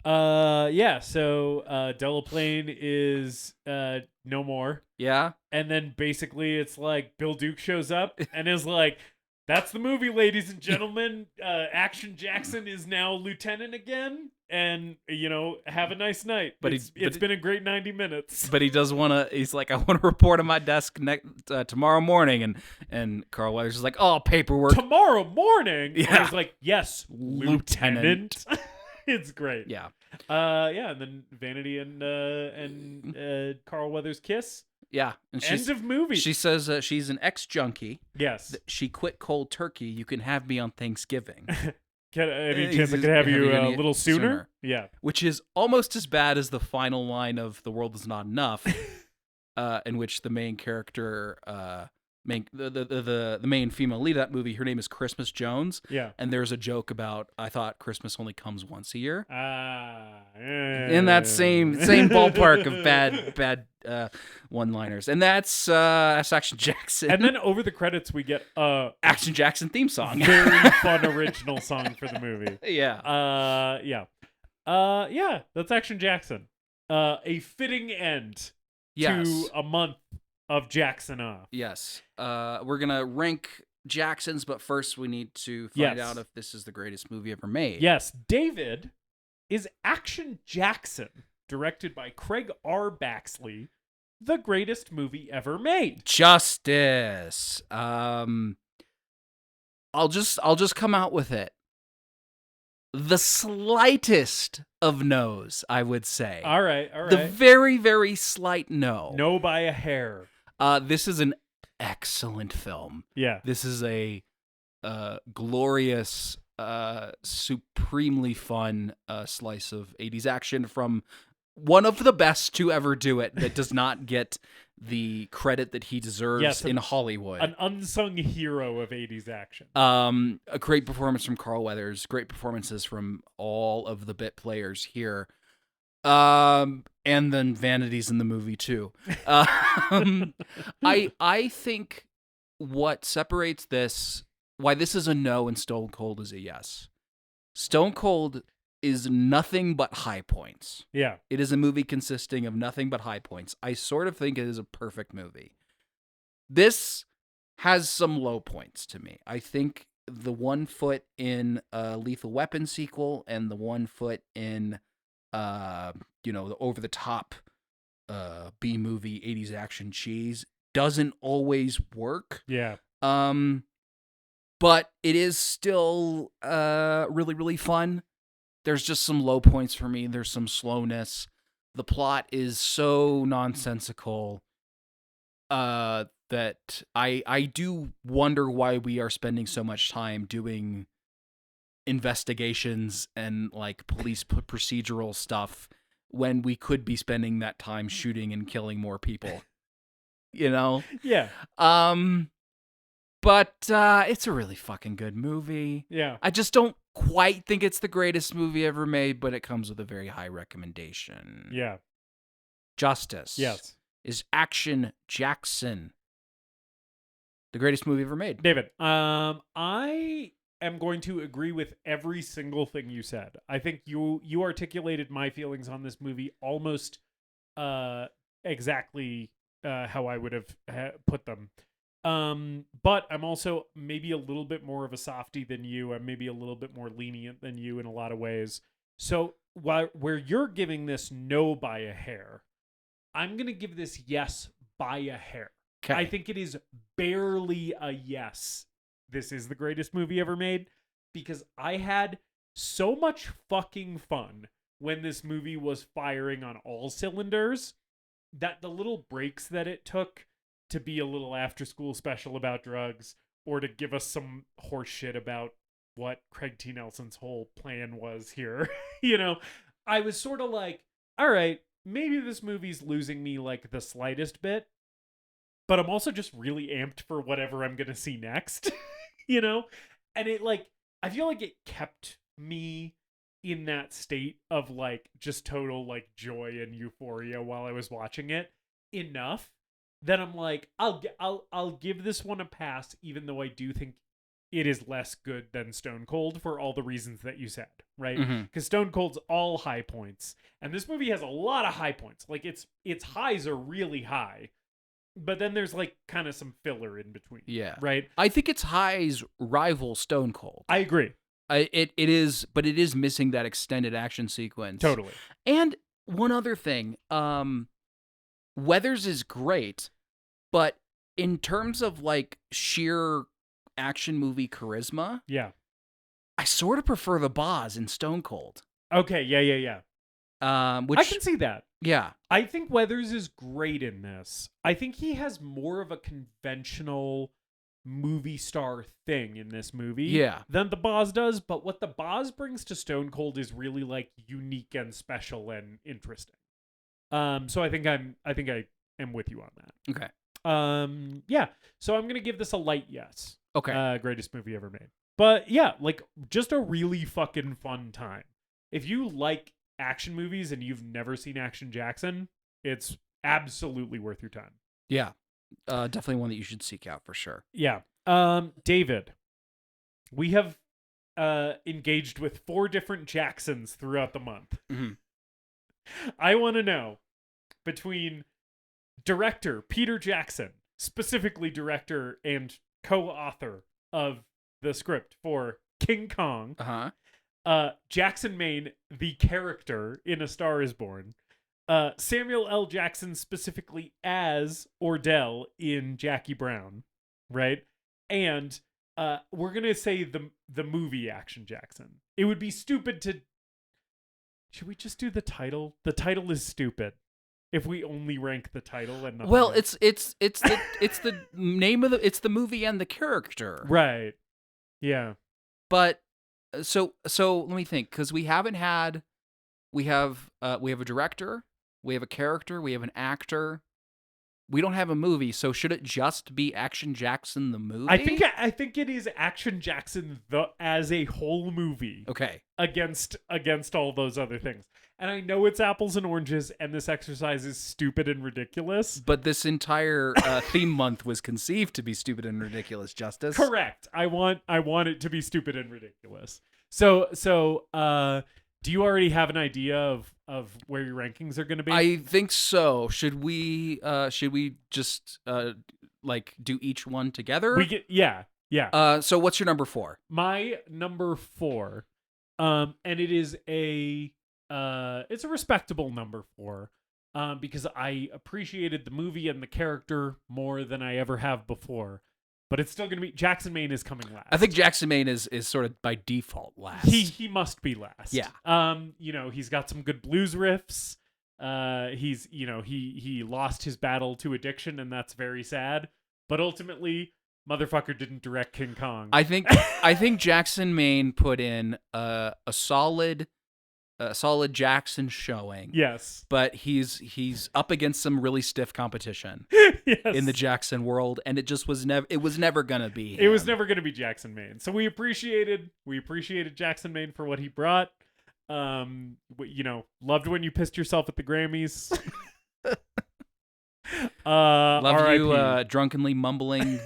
So Delaplane is no more. Yeah. And then basically it's like Bill Duke shows up and is like, that's the movie, ladies and gentlemen. Action Jackson is now lieutenant again. And, have a nice night. But it's been a great 90 minutes. But he does want to, he's like, I want to report on my desk tomorrow morning. And Carl Weathers is like, oh, paperwork. Tomorrow morning? Yeah. And he's like, yes, Lieutenant. It's great. Yeah. And then Vanity and Carl Weathers kiss. Yeah. And end of movie. She says she's an ex-junkie. Yes. She quit cold turkey. You can have me on Thanksgiving. Any chance I could have you a little sooner? Yeah. Which is almost as bad as the final line of The World Is Not Enough, in which the main character, the main female lead of that movie, her name is Christmas Jones. Yeah. And there's a joke about, I thought Christmas only comes once a year. In that same ballpark of bad one-liners. And that's Action Jackson. And then over the credits we get Action Jackson theme song. Very fun original song for the movie. Yeah. That's Action Jackson. A fitting end to a month of Jackson off. Yes. We're going to rank Jacksons, but first we need to find out if this is the greatest movie ever made. Yes. David, is Action Jackson, directed by Craig R. Baxley, the greatest movie ever made? Justice. I'll just come out with it. The slightest of no's, I would say. All right. The very, very slight no. No by a hair. This is an excellent film. Yeah. This is a glorious, supremely fun slice of 80s action from one of the best to ever do it that does not get the credit that he deserves in Hollywood. An unsung hero of 80s action. A great performance from Carl Weathers, great performances from all of the bit players here. And then Vanity's in the movie too. I think what separates this, why this is a no and Stone Cold is a yes. Stone Cold is nothing but high points. Yeah. It is a movie consisting of nothing but high points. I sort of think it is a perfect movie. This has some low points to me. I think the 1 foot in a Lethal Weapon sequel and the 1 foot in the over the top B movie 80s action cheese doesn't always work. Yeah. But it is still really, really fun. There's just some low points for me. There's some slowness. The plot is so nonsensical. that I do wonder why we are spending so much time doing investigations and like police procedural stuff when we could be spending that time shooting and killing more people. You know? Yeah. But it's a really fucking good movie. Yeah. I just don't quite think it's the greatest movie ever made, but it comes with a very high recommendation. Yeah. Justice. Yes. Is Action Jackson the greatest movie ever made? David, I am going to agree with every single thing you said. I think you articulated my feelings on this movie almost exactly how I would have put them. But I'm also maybe a little bit more of a softie than you. I'm maybe a little bit more lenient than you in a lot of ways. So where you're giving this no by a hair, I'm going to give this yes by a hair. Okay. I think it is barely a yes. This is the greatest movie ever made, because I had so much fucking fun when this movie was firing on all cylinders that the little breaks that it took to be a little after school special about drugs, or to give us some horse shit about what Craig T. Nelson's whole plan was here, I was sort of like, all right, maybe this movie's losing me like the slightest bit, but I'm also just really amped for whatever I'm going to see next, And it I feel like it kept me in that state of just total joy and euphoria while I was watching it enough that I'm like, I'll give this one a pass, even though I do think it is less good than Stone Cold for all the reasons that you said, right? Because Stone Cold's all high points, and this movie has a lot of high points. Its highs are really high, but then there's kind of some filler in between. Yeah. Right? I think its highs rival Stone Cold. I agree. It is, but it is missing that extended action sequence. Totally. And one other thing, Weathers is great, but in terms of sheer action movie charisma, yeah, I sort of prefer the Boz in Stone Cold. Okay, yeah. Which I can see that. Yeah. I think Weathers is great in this. I think he has more of a conventional movie star thing in this movie than the Boz does, but what the Boz brings to Stone Cold is really unique and special and interesting. So I think I am with you on that. Okay. Yeah. So I'm gonna give this a light yes. Okay. Greatest movie ever made. But yeah, just a really fucking fun time. If you like action movies and you've never seen Action Jackson, it's absolutely worth your time. Yeah. Definitely one that you should seek out for sure. Yeah. David, we have engaged with 4 different Jacksons throughout the month. Mm-hmm. I want to know, between director Peter Jackson, specifically director and co-author of the script for King Kong, Jackson Maine, the character in A Star Is Born, Samuel L. Jackson specifically as Ordell in Jackie Brown, right? And we're gonna say the movie Action Jackson. It would be stupid to. Should we just do the title? The title is stupid. If we only rank the title and nothing else. it's the name of it's the movie and the character, right? Yeah, but so let me think, because we have a director, we have a character, we have an actor. We don't have a movie, so should it just be Action Jackson the movie? I think it is Action Jackson as a whole movie. Okay. Against all those other things. And I know it's apples and oranges, and this exercise is stupid and ridiculous. But this entire theme month was conceived to be stupid and ridiculous, Justice. Correct. I want it to be stupid and ridiculous. So do you already have an idea of where your rankings are going to be? I think so. Should we just do each one together? Yeah. So what's your number 4? My number 4, and it is it's a respectable number 4, because I appreciated the movie and the character more than I ever have before. But it's still going to be Jackson Maine is coming last. I think Jackson Maine is sort of by default last. He must be last. Yeah. He's got some good blues riffs. He lost his battle to addiction, and that's very sad. But ultimately, motherfucker didn't direct King Kong. I think Jackson Maine put in a solid Jackson showing. Yes. But he's up against some really stiff competition in the Jackson world, and it was never gonna be him. It was never gonna be Jackson Maine. So we appreciated Jackson Maine for what he brought. Loved when you pissed yourself at the Grammys. Love you drunkenly mumbling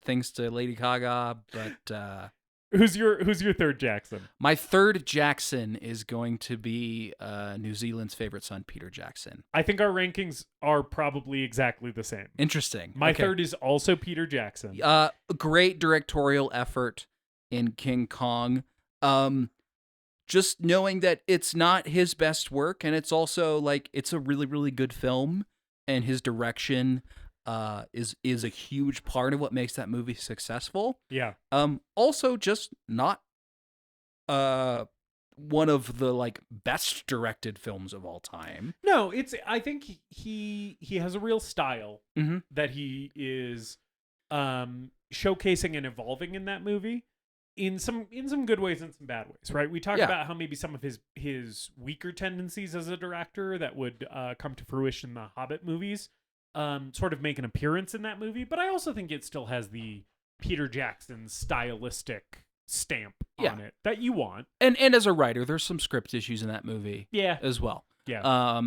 things to Lady Gaga, but who's your third Jackson? My third Jackson is going to be New Zealand's favorite son, Peter Jackson. I think our rankings are probably exactly the same. Interesting. My third is also Peter Jackson. Great directorial effort in King Kong. Just knowing that it's not his best work, and it's also it's a really, really good film, and his direction is a huge part of what makes that movie successful. Yeah. Also, just not one of the best directed films of all time. No, I think he has a real style that he is showcasing and evolving in that movie. In some good ways and some bad ways, right? We talked about how maybe some of his weaker tendencies as a director that would come to fruition in the Hobbit movies sort of make an appearance in that movie, but I also think it still has the Peter Jackson stylistic stamp on it that you want. And as a writer, there's some script issues in that movie as well. Yeah.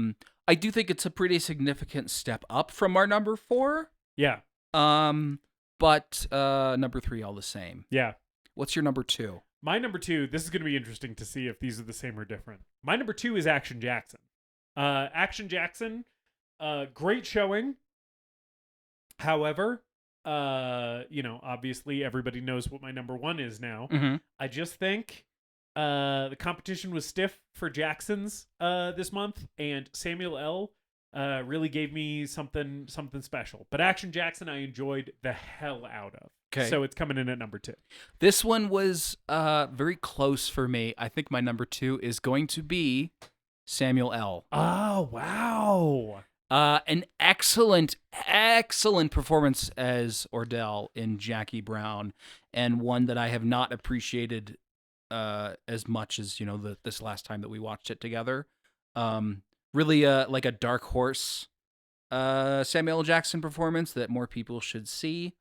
I do think it's a pretty significant step up from our number 4. Yeah. But number 3 all the same. Yeah. What's your number 2? My number 2, this is going to be interesting to see if these are the same or different. My number 2 is Action Jackson. Action Jackson, great showing. However, obviously everybody knows what my number 1 is now. Mm-hmm. I just think the competition was stiff for Jackson's this month, and Samuel L. Really gave me something special. But Action Jackson I enjoyed the hell out of. Okay. So it's coming in at number 2. This one was very close for me. I think my number 2 is going to be Samuel L. Oh, wow. An excellent performance as Ordell in Jackie Brown, and one that I have not appreciated as much as this last time that we watched it together. Really like a dark horse Samuel L. Jackson performance that more people should see.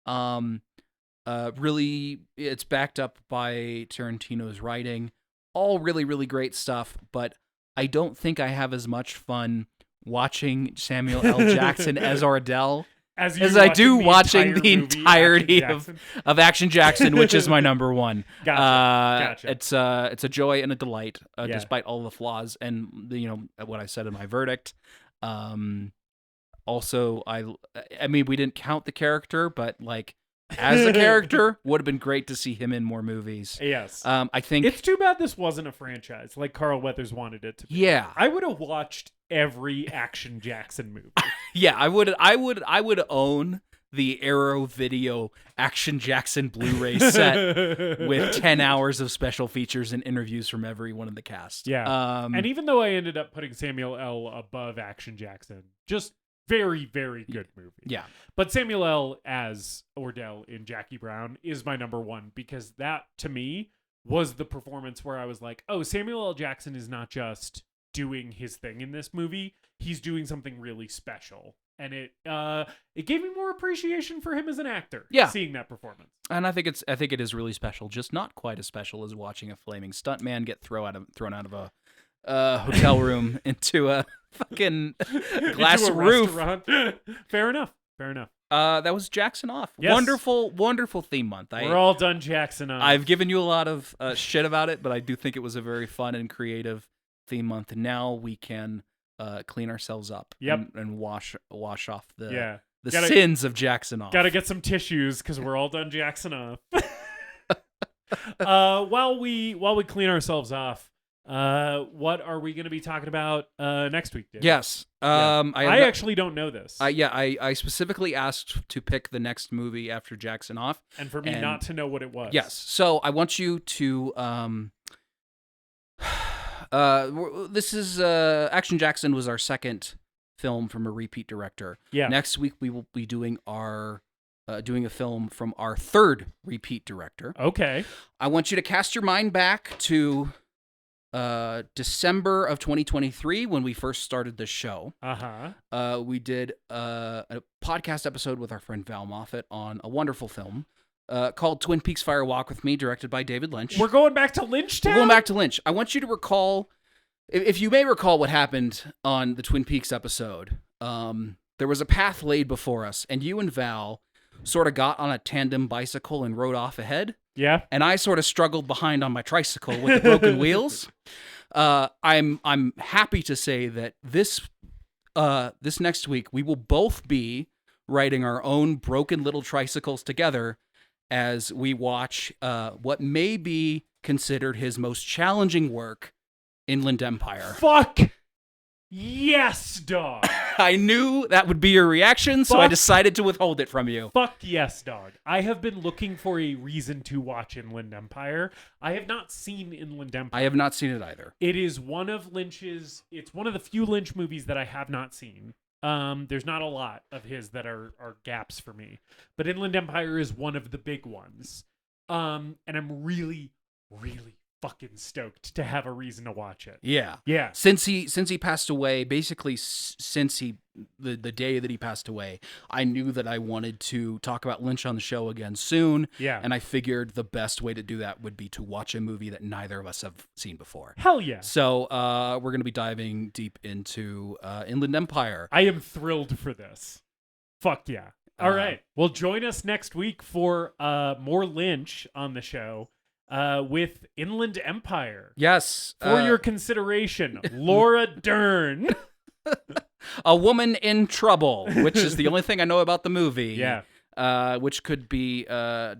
Really, it's backed up by Tarantino's writing. All really, really great stuff, but I don't think I have as much fun watching Samuel L. Jackson as Ordell as I do watching the entirety of Action Jackson, which is my number 1. Gotcha. It's a joy and a delight, despite all the flaws and what I said in my verdict. Also, I mean, we didn't count the character, but as a character, would have been great to see him in more movies. Yes. I think it's too bad this wasn't a franchise like Carl Weathers wanted it to be. Yeah. I would have watched every Action Jackson movie. Yeah, I would own the Arrow Video Action Jackson Blu-ray set with 10 hours of special features and interviews from every one of the cast. Yeah. And even though I ended up putting Samuel L. above Action Jackson, just very, very good movie. Yeah. But Samuel L. as Ordell in Jackie Brown is my number 1 because that, to me, was the performance where I was like, oh, Samuel L. Jackson is not just doing his thing in this movie. He's doing something really special. And it gave me more appreciation for him as an actor. Yeah. Seeing that performance. And I think it is really special, just not quite as special as watching a flaming stuntman get thrown out of a hotel room into a fucking glass roof. Fair enough. That was Jackson Off. Yes. Wonderful theme month. We're all done Jackson Off. I've given you a lot of shit about it, but I do think it was a very fun and creative theme month. Now we can clean ourselves up and wash off the sins of Jackson Off. Gotta get some tissues because we're all done Jackson Off. While we clean ourselves off, what are we going to be talking about next week, Dave? Yes. I actually don't know this. I specifically asked to pick the next movie after Jackson Off. And for me not to know what it was. Yes. So I want you to... this is... Action Jackson was our second film from a repeat director. Yeah. Next week we will be doing our doing a film from our third repeat director. Okay. I want you to cast your mind back to December of 2023 when we first started the show. We did a podcast episode with our friend Val Moffat on a wonderful film called Twin Peaks Fire Walk with Me, directed by David Lynch. We're going back to Lynch Town? We're going back to Lynch. I want you to recall, if you may recall what happened on the Twin Peaks episode, there was a path laid before us, and you and Val sort of got on a tandem bicycle and rode off ahead. Yeah. And I sort of struggled behind on my tricycle with the broken wheels. I'm happy to say that this next week we will both be riding our own broken little tricycles together as we watch what may be considered his most challenging work, Inland Empire. Fuck yes, dog. I knew that would be your reaction, so I decided to withhold it from you. Fuck yes, dog. I have been looking for a reason to watch Inland Empire. I have not seen Inland Empire. I have not seen it either. It is one of Lynch's... It's one of the few Lynch movies that I have not seen. There's not a lot of his that are gaps for me. But Inland Empire is one of the big ones. And I'm really, really fucking stoked to have a reason to watch it. Yeah. Yeah. Since he passed away, basically since the day that he passed away, I knew that I wanted to talk about Lynch on the show again soon. Yeah. And I figured the best way to do that would be to watch a movie that neither of us have seen before. Hell yeah. So we're going to be diving deep into Inland Empire. I am thrilled for this. Fuck yeah. All right. Well, join us next week for more Lynch on the show. With Inland Empire. Yes. For your consideration, Laura Dern. A Woman in Trouble, which is the only thing I know about the movie. Yeah. Which could be a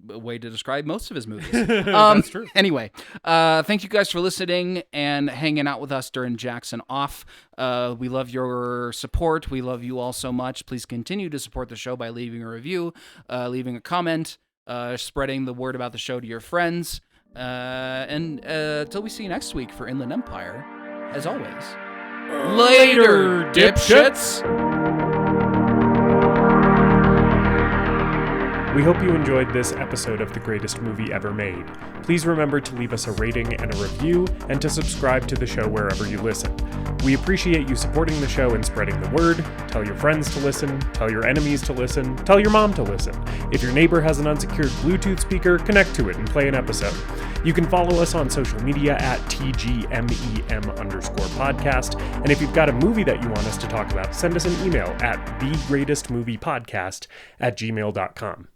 way to describe most of his movies. That's true. Anyway, thank you guys for listening and hanging out with us during Jackson Off. We love your support. We love you all so much. Please continue to support the show by leaving a review, leaving a comment, spreading the word about the show to your friends. And until we see you next week for Inland Empire, as always, later, dipshits! We hope you enjoyed this episode of The Greatest Movie Ever Made. Please remember to leave us a rating and a review, and to subscribe to the show wherever you listen. We appreciate you supporting the show and spreading the word. Tell your friends to listen, tell your enemies to listen, tell your mom to listen. If your neighbor has an unsecured Bluetooth speaker, connect to it and play an episode. You can follow us on social media at TGMEM_podcast. And if you've got a movie that you want us to talk about, send us an email at thegreatestmoviepodcast@gmail.com.